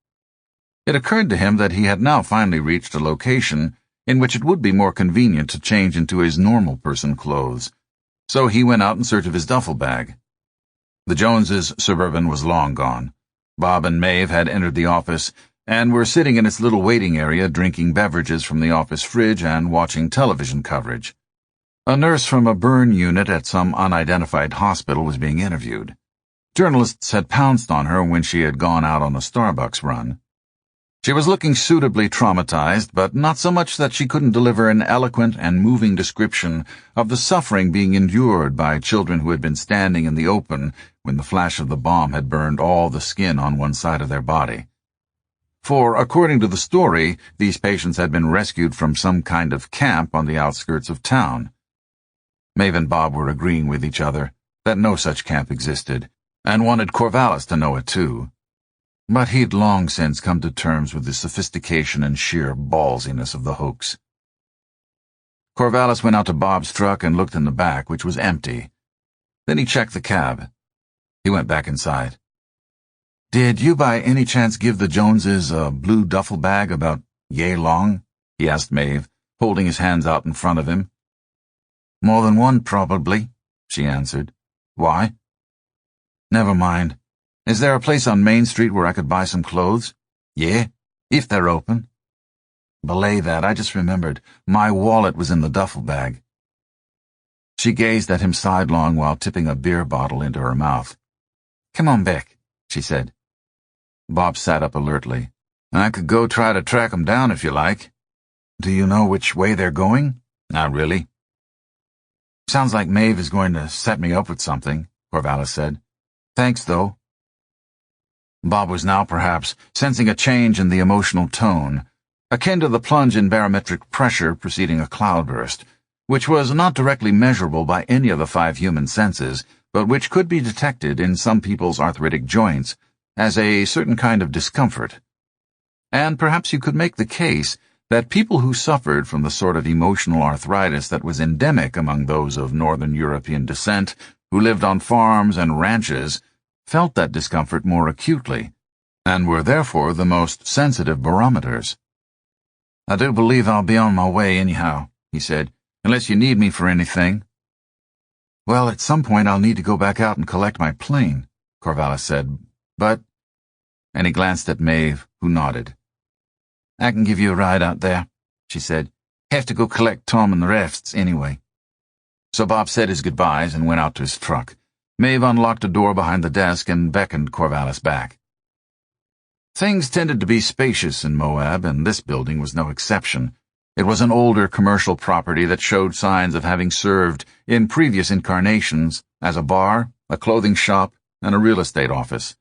A: It occurred to him that he had now finally reached a location in which it would be more convenient to change into his normal person clothes, so he went out in search of his duffel bag. The Joneses' Suburban was long gone. Bob and Maeve had entered the office and were sitting in its little waiting area drinking beverages from the office fridge and watching television coverage. A nurse from a burn unit at some unidentified hospital was being interviewed. Journalists had pounced on her when she had gone out on a Starbucks run. She was looking suitably traumatized, but not so much that she couldn't deliver an eloquent and moving description of the suffering being endured by children who had been standing in the open when the flash of the bomb had burned all the skin on one side of their body. For, according to the story, these patients had been rescued from some kind of camp on the outskirts of town. Maeve and Bob were agreeing with each other that no such camp existed, and wanted Corvallis to know it too. But he'd long since come to terms with the sophistication and sheer ballsiness of the hoax. Corvallis went out to Bob's truck and looked in the back, which was empty. Then he checked the cab. He went back inside. "Did you by any chance give the Joneses a blue duffel bag about yay long?" he asked Maeve, holding his hands out in front of him. "More than one, probably," she answered. "Why?" "Never mind. Is there a place on Main Street where I could buy some clothes?" "Yeah, if they're open." "Belay that, I just remembered. My wallet was in the duffel bag." She gazed at him sidelong while tipping a beer bottle into her mouth. "Come on, Beck," she said. Bob sat up alertly. "I could go try to track 'em down if you like." "Do you know which way they're going?" "Not really." "Sounds like Maeve is going to set me up with something," Corvallis said. "Thanks, though." Bob was now perhaps sensing a change in the emotional tone, akin to the plunge in barometric pressure preceding a cloudburst, which was not directly measurable by any of the 5 human senses, but which could be detected in some people's arthritic joints as a certain kind of discomfort. And perhaps you could make the case that people who suffered from the sort of emotional arthritis that was endemic among those of Northern European descent who lived on farms and ranches felt that discomfort more acutely, and were therefore the most sensitive barometers. "I do believe I'll be on my way anyhow," he said, "unless you need me for anything." "Well, at some point I'll need to go back out and collect my plane," Corvallis said, "but—" and he glanced at Maeve, who nodded. "I can give you a ride out there," she said. "Have to go collect Tom and the refts anyway." So Bob said his goodbyes and went out to his truck. Maeve unlocked a door behind the desk and beckoned Corvallis back. Things tended to be spacious in Moab, and this building was no exception. It was an older commercial property that showed signs of having served in previous incarnations as a bar, a clothing shop, and a real estate office.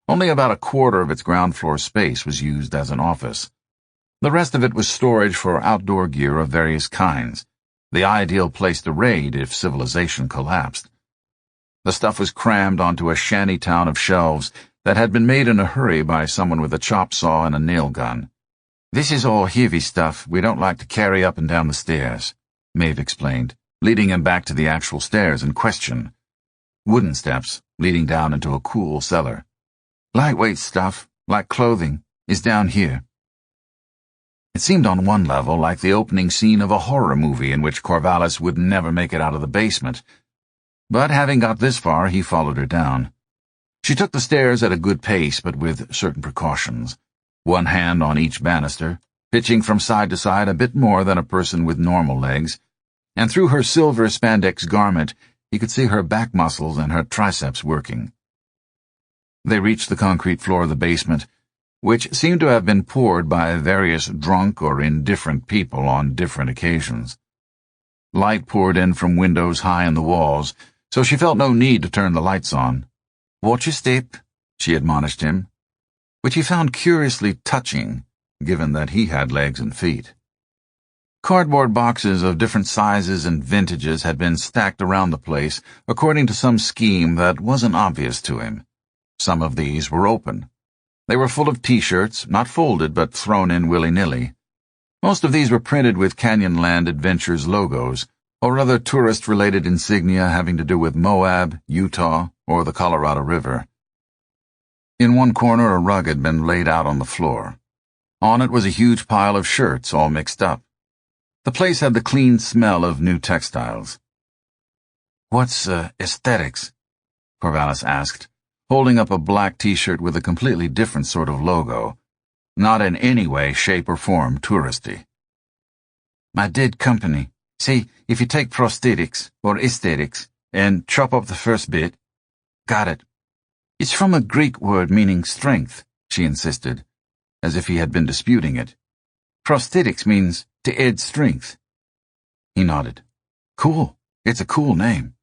A: Only about a quarter of its ground floor space was used as an office. The rest of it was storage for outdoor gear of various kinds, the ideal place to raid if civilization collapsed. The stuff was crammed onto a shanty town of shelves that had been made in a hurry by someone with a chop saw and a nail gun. "This is all heavy stuff we don't like to carry up and down the stairs," Maeve explained, leading him back to the actual stairs in question. Wooden steps, leading down into a cool cellar. "Lightweight stuff, like clothing, is down here." It seemed on one level like the opening scene of a horror movie in which Corvallis would never make it out of the basement. But having got this far, he followed her down. She took the stairs at a good pace, but with certain precautions. One hand on each banister, pitching from side to side a bit more than a person with normal legs, and through her silver spandex garment he could see her back muscles and her triceps working. They reached the concrete floor of the basement, which seemed to have been poured by various drunk or indifferent people on different occasions. Light poured in from windows high in the walls, so she felt no need to turn the lights on. "Watch your step," she admonished him, which he found curiously touching, given that he had legs and feet. Cardboard boxes of different sizes and vintages had been stacked around the place according to some scheme that wasn't obvious to him. Some of these were open. They were full of T-shirts, not folded but thrown in willy-nilly. Most of these were printed with Canyonland Adventures logos, or other tourist-related insignia having to do with Moab, Utah, or the Colorado River. In one corner a rug had been laid out on the floor. On it was a huge pile of shirts, all mixed up. The place had the clean smell of new textiles. "What's aesthetics?" Corvallis asked, holding up a black T-shirt with a completely different sort of logo, not in any way, shape, or form touristy. "My dead company. See, if you take prosthetics, or aesthetics, and chop up the first bit—" "Got it. It's from a Greek word meaning strength," she insisted, as if he had been disputing it. "Prosthetics means to add strength." He nodded. "Cool. It's a cool name."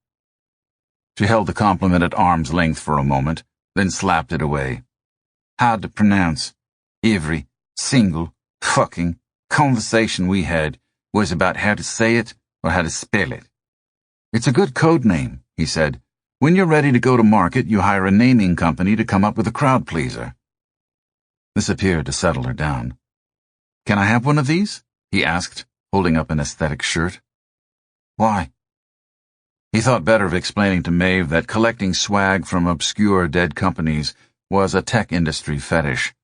A: She held the compliment at arm's length for a moment, then slapped it away. "Hard to pronounce. Every single fucking conversation we had was about how to say it or how to spell it." "It's a good code name," he said. "When you're ready to go to market, you hire a naming company to come up with a crowd pleaser." This appeared to settle her down. "Can I have one of these?" he asked, holding up an aesthetic shirt. "Why?" He thought better of explaining to Maeve that collecting swag from obscure dead companies was a tech industry fetish.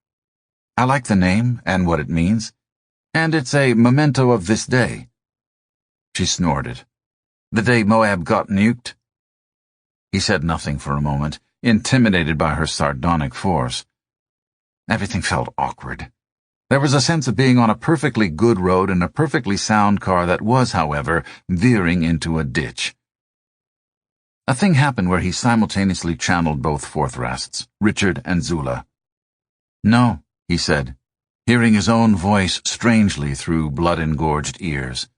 A: "I like the name and what it means, and it's a memento of this day." She snorted. "The day Moab got nuked?" He said nothing for a moment, intimidated by her sardonic force. Everything felt awkward. There was a sense of being on a perfectly good road in a perfectly sound car that was, however, veering into a ditch. A thing happened where he simultaneously channeled both Forthrasts, Richard and Zula. "No," he said, hearing his own voice strangely through blood-engorged ears.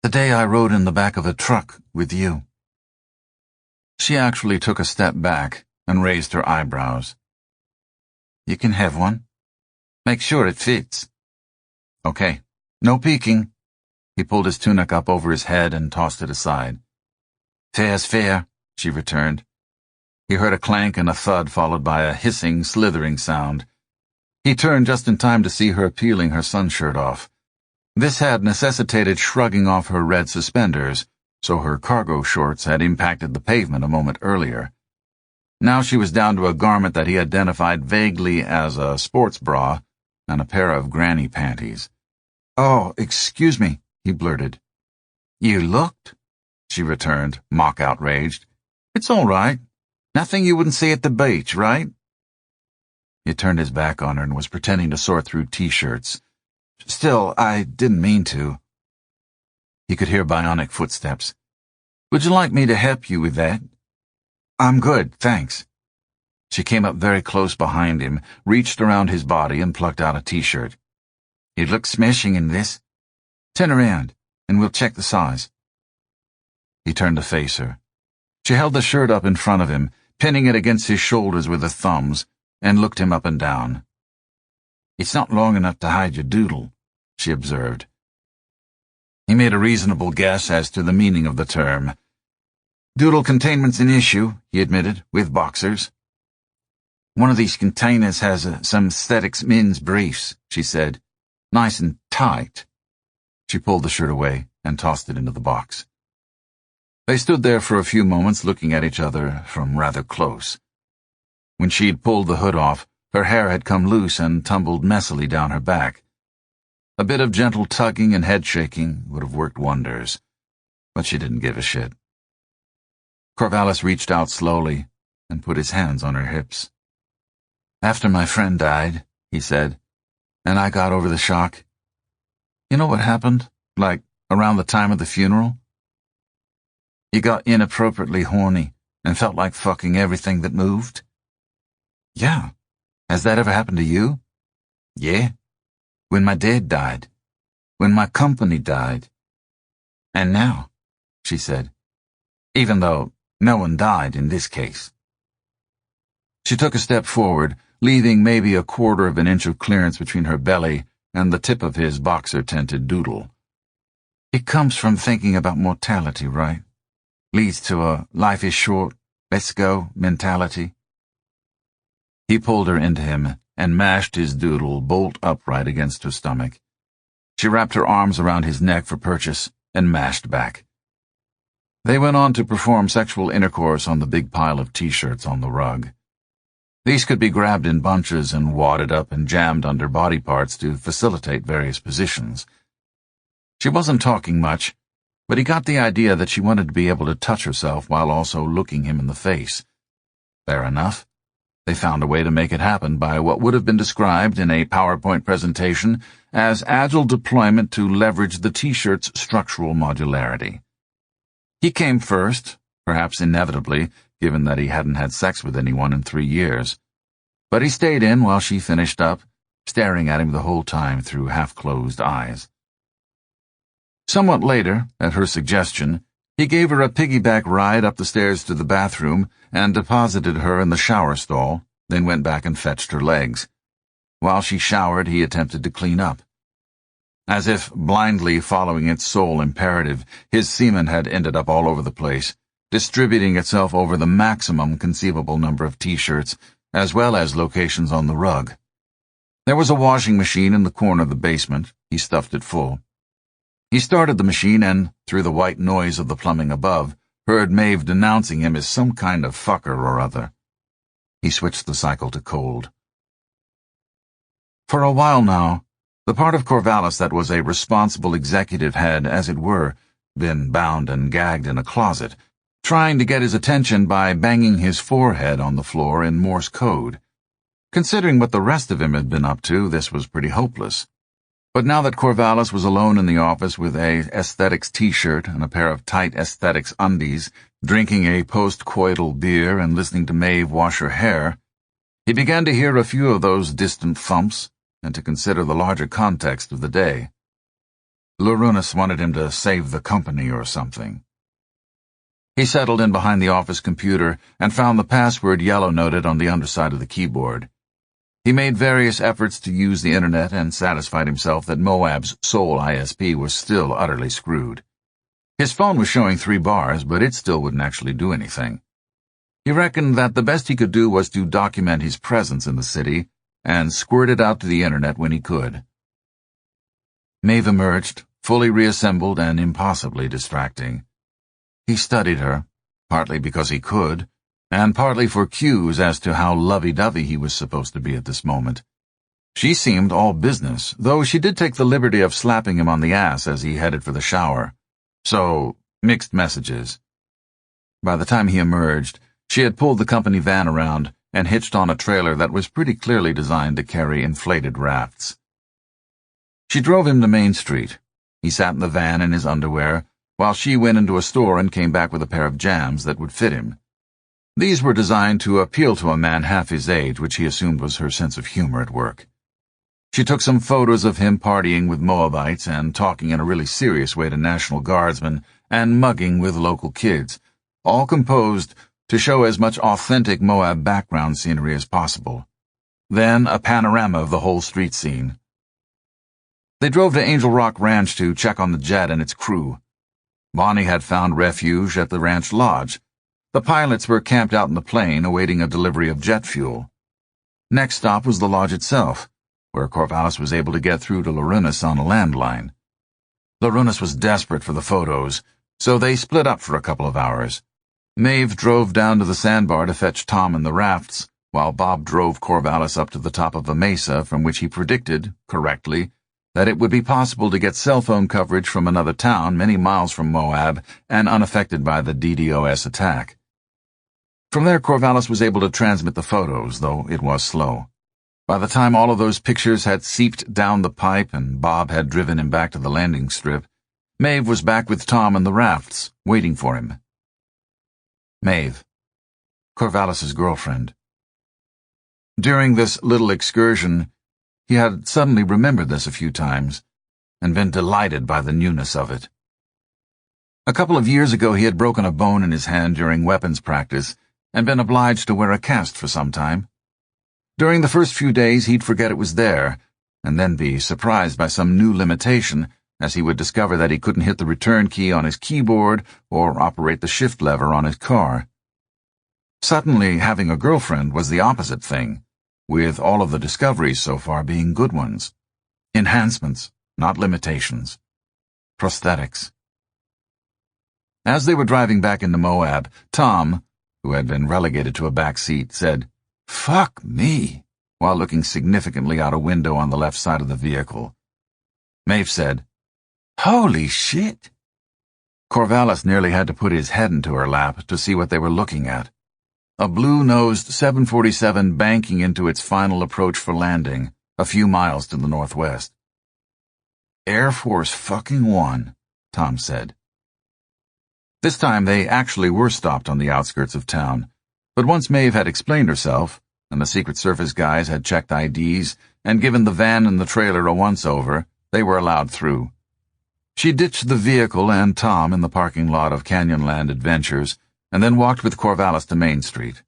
A: "The day I rode in the back of a truck with you." She actually took a step back and raised her eyebrows. "You can have one. Make sure it fits." "Okay. No peeking." He pulled his tunic up over his head and tossed it aside. "Fair's fair," she returned. He heard a clank and a thud followed by a hissing, slithering sound. He turned just in time to see her peeling her sunshirt off. This had necessitated shrugging off her red suspenders, so her cargo shorts had impacted the pavement a moment earlier. Now she was down to a garment that he identified vaguely as a sports bra and a pair of granny panties. "Oh, excuse me," he blurted. "You looked?" she returned, mock-outraged. "It's all right. Nothing you wouldn't see at the beach, right?" He turned his back on her and was pretending to sort through T-shirts. "Still, I didn't mean to." He could hear bionic footsteps. "Would you like me to help you with that?" "I'm good, thanks." She came up very close behind him, reached around his body, and plucked out a T-shirt. "You look smashing in this. Turn around, and we'll check the size." He turned to face her. She held the shirt up in front of him, pinning it against his shoulders with her thumbs, and looked him up and down. "It's not long enough to hide your doodle," she observed. He made a reasonable guess as to the meaning of the term. "Doodle containment's an issue," he admitted, "with boxers." One of these containers has some aesthetics men's briefs, she said. Nice and tight. She pulled the shirt away and tossed it into the box. They stood there for a few moments looking at each other from rather close. When she'd pulled the hood off, her hair had come loose and tumbled messily down her back. A bit of gentle tugging and head shaking would have worked wonders, but she didn't give a shit. Corvallis reached out slowly and put his hands on her hips. After my friend died, he said, and I got over the shock. You know what happened, like around the time of the funeral? You got inappropriately horny and felt like fucking everything that moved? Yeah. Has that ever happened to you? Yeah. When my dad died. When my company died. And now, she said, even though no one died in this case. She took a step forward, leaving maybe a quarter of an inch of clearance between her belly and the tip of his boxer-tinted doodle. It comes from thinking about mortality, right? Leads to a life is short, let's go mentality. He pulled her into him and mashed his doodle bolt upright against her stomach. She wrapped her arms around his neck for purchase and mashed back. They went on to perform sexual intercourse on the big pile of T-shirts on the rug. These could be grabbed in bunches and wadded up and jammed under body parts to facilitate various positions. She wasn't talking much, but he got the idea that she wanted to be able to touch herself while also looking him in the face. Fair enough. They found a way to make it happen by what would have been described in a PowerPoint presentation as agile deployment to leverage the T-shirt's structural modularity. He came first, perhaps inevitably, given that he hadn't had sex with anyone in 3 years. But he stayed in while she finished up, staring at him the whole time through half-closed eyes. Somewhat later, at her suggestion, he gave her a piggyback ride up the stairs to the bathroom and deposited her in the shower stall, then went back and fetched her legs. While she showered, he attempted to clean up. As if blindly following its sole imperative, his semen had ended up all over the place, distributing itself over the maximum conceivable number of T-shirts, as well as locations on the rug. There was a washing machine in the corner of the basement. He stuffed it full. He started the machine and, through the white noise of the plumbing above, heard Maeve denouncing him as some kind of fucker or other. He switched the cycle to cold. For a while now, the part of Corvallis that was a responsible executive had, as it were, been bound and gagged in a closet, trying to get his attention by banging his forehead on the floor in Morse code. Considering what the rest of him had been up to, this was pretty hopeless. But now that Corvallis was alone in the office with a aesthetics T-shirt and a pair of tight aesthetics undies, drinking a post-coital beer and listening to Maeve wash her hair, he began to hear a few of those distant thumps and to consider the larger context of the day. Larunas wanted him to save the company or something. He settled in behind the office computer and found the password yellow-noted on the underside of the keyboard. He made various efforts to use the internet and satisfied himself that Moab's sole ISP was still utterly screwed. His phone was showing 3 bars, but it still wouldn't actually do anything. He reckoned that the best he could do was to document his presence in the city and squirt it out to the internet when he could. Maeve emerged, fully reassembled and impossibly distracting. He studied her, partly because he could, and partly for cues as to how lovey-dovey he was supposed to be at this moment. She seemed all business, though she did take the liberty of slapping him on the ass as he headed for the shower. So, mixed messages. By the time he emerged, she had pulled the company van around and hitched on a trailer that was pretty clearly designed to carry inflated rafts. She drove him to Main Street. He sat in the van in his underwear, while she went into a store and came back with a pair of jams that would fit him. These were designed to appeal to a man half his age, which he assumed was her sense of humor at work. She took some photos of him partying with Moabites and talking in a really serious way to National Guardsmen and mugging with local kids, all composed to show as much authentic Moab background scenery as possible. Then a panorama of the whole street scene. They drove to Angel Rock Ranch to check on the jet and its crew. Bonnie had found refuge at the ranch lodge. The pilots were camped out in the plane awaiting a delivery of jet fuel. Next stop was the lodge itself, where Corvallis was able to get through to Larunas on a landline. Larunas was desperate for the photos, so they split up for a couple of hours. Maeve drove down to the sandbar to fetch Tom and the rafts, while Bob drove Corvallis up to the top of a mesa from which he predicted, correctly, that it would be possible to get cell phone coverage from another town many miles from Moab and unaffected by the DDoS attack. From there, Corvallis was able to transmit the photos, though it was slow. By the time all of those pictures had seeped down the pipe and Bob had driven him back to the landing strip, Maeve was back with Tom and the rafts, waiting for him. Maeve, Corvallis's girlfriend. During this little excursion, he had suddenly remembered this a few times, and been delighted by the newness of it. A couple of years ago he had broken a bone in his hand during weapons practice, and been obliged to wear a cast for some time. During the first few days he'd forget it was there, and then be surprised by some new limitation, as he would discover that he couldn't hit the return key on his keyboard or operate the shift lever on his car. Suddenly, having a girlfriend was the opposite thing, with all of the discoveries so far being good ones. Enhancements, not limitations. Prosthetics. As they were driving back into Moab, Tom, who had been relegated to a back seat, said, "Fuck me," while looking significantly out a window on the left side of the vehicle. Maeve said, "Holy shit." Corvallis nearly had to put his head into her lap to see what they were looking at. A blue-nosed 747 banking into its final approach for landing, a few miles to the northwest. "Air Force fucking One," Tom said. This time they actually were stopped on the outskirts of town, but once Maeve had explained herself, and the Secret Service guys had checked IDs and given the van and the trailer a once-over, they were allowed through. She ditched the vehicle and Tom in the parking lot of Canyonland Adventures, and then walked with Corvallis to Main Street.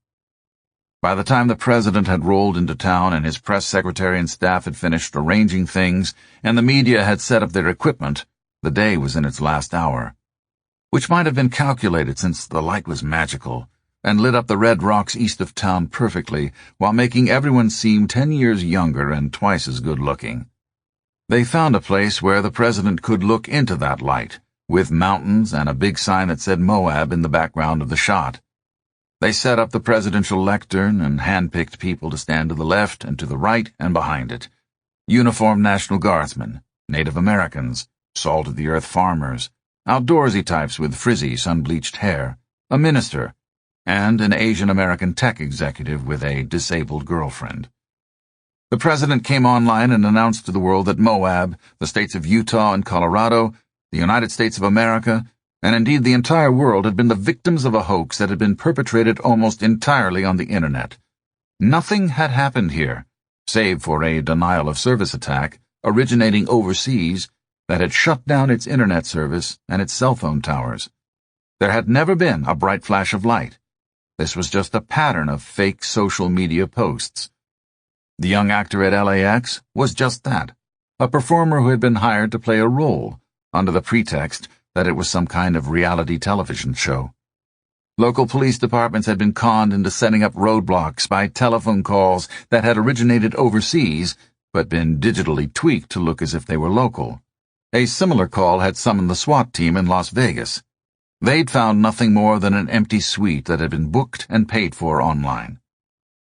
A: By the time the president had rolled into town and his press secretary and staff had finished arranging things and the media had set up their equipment, the day was in its last hour, which might have been calculated since the light was magical and lit up the red rocks east of town perfectly while making everyone seem 10 years younger and twice as good-looking. They found a place where the president could look into that light, with mountains and a big sign that said Moab in the background of the shot. They set up the presidential lectern and hand-picked people to stand to the left and to the right and behind it. Uniformed National Guardsmen, Native Americans, salt-of-the-earth farmers, outdoorsy types with frizzy, sun-bleached hair, a minister, and an Asian-American tech executive with a disabled girlfriend. The president came online and announced to the world that Moab, the states of Utah and Colorado, the United States of America, and indeed the entire world had been the victims of a hoax that had been perpetrated almost entirely on the Internet. Nothing had happened here, save for a denial-of-service attack originating overseas that had shut down its Internet service and its cell phone towers. There had never been a bright flash of light. This was just a pattern of fake social media posts. The young actor at LAX was just that, a performer who had been hired to play a role, under the pretext that it was some kind of reality television show. Local police departments had been conned into setting up roadblocks by telephone calls that had originated overseas but been digitally tweaked to look as if they were local. A similar call had summoned the SWAT team in Las Vegas. They'd found nothing more than an empty suite that had been booked and paid for online.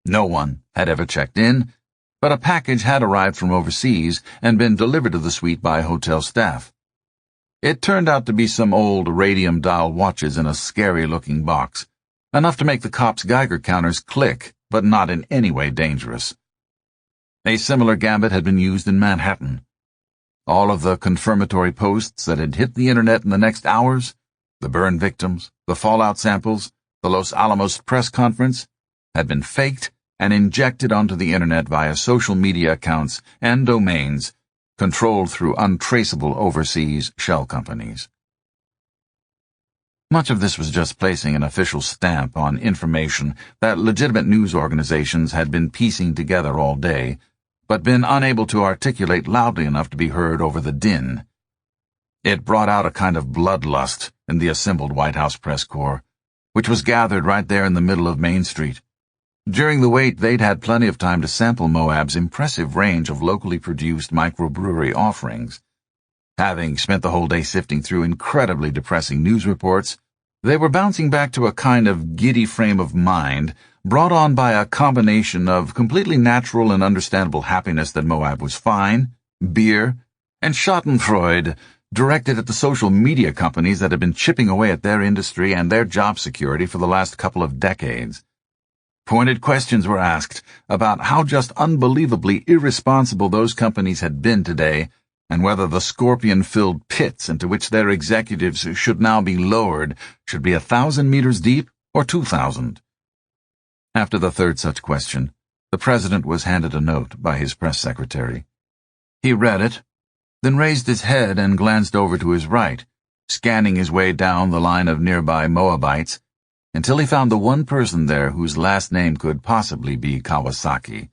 A: No one had ever checked in, but a package had arrived from overseas and been delivered to the suite by hotel staff. It turned out to be some old radium dial watches in a scary-looking box, enough to make the cops' Geiger counters click, but not in any way dangerous. A similar gambit had been used in Manhattan. All of the confirmatory posts that had hit the Internet in the next hours, the burn victims, the fallout samples, the Los Alamos press conference, had been faked and injected onto the Internet via social media accounts and domains controlled through untraceable overseas shell companies. Much of this was just placing an official stamp on information that legitimate news organizations had been piecing together all day, but been unable to articulate loudly enough to be heard over the din. It brought out a kind of bloodlust in the assembled White House press corps, which was gathered right there in the middle of Main Street. During the wait, they'd had plenty of time to sample Moab's impressive range of locally produced microbrewery offerings. Having spent the whole day sifting through incredibly depressing news reports, they were bouncing back to a kind of giddy frame of mind brought on by a combination of completely natural and understandable happiness that Moab was fine, beer, and schadenfreude directed at the social media companies that had been chipping away at their industry and their job security for the last couple of decades. Pointed questions were asked about how just unbelievably irresponsible those companies had been today, and whether the scorpion-filled pits into which their executives should now be lowered should be 1,000 meters deep or 2,000. After the third such question, the president was handed a note by his press secretary. He read it, then raised his head and glanced over to his right, scanning his way down the line of nearby Moabites, until he found the one person there whose last name could possibly be Kawasaki.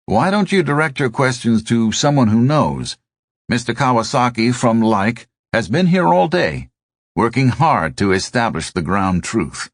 A: "Why don't you direct your questions to someone who knows? Mr. Kawasaki from Like has been here all day, working hard to establish the ground truth."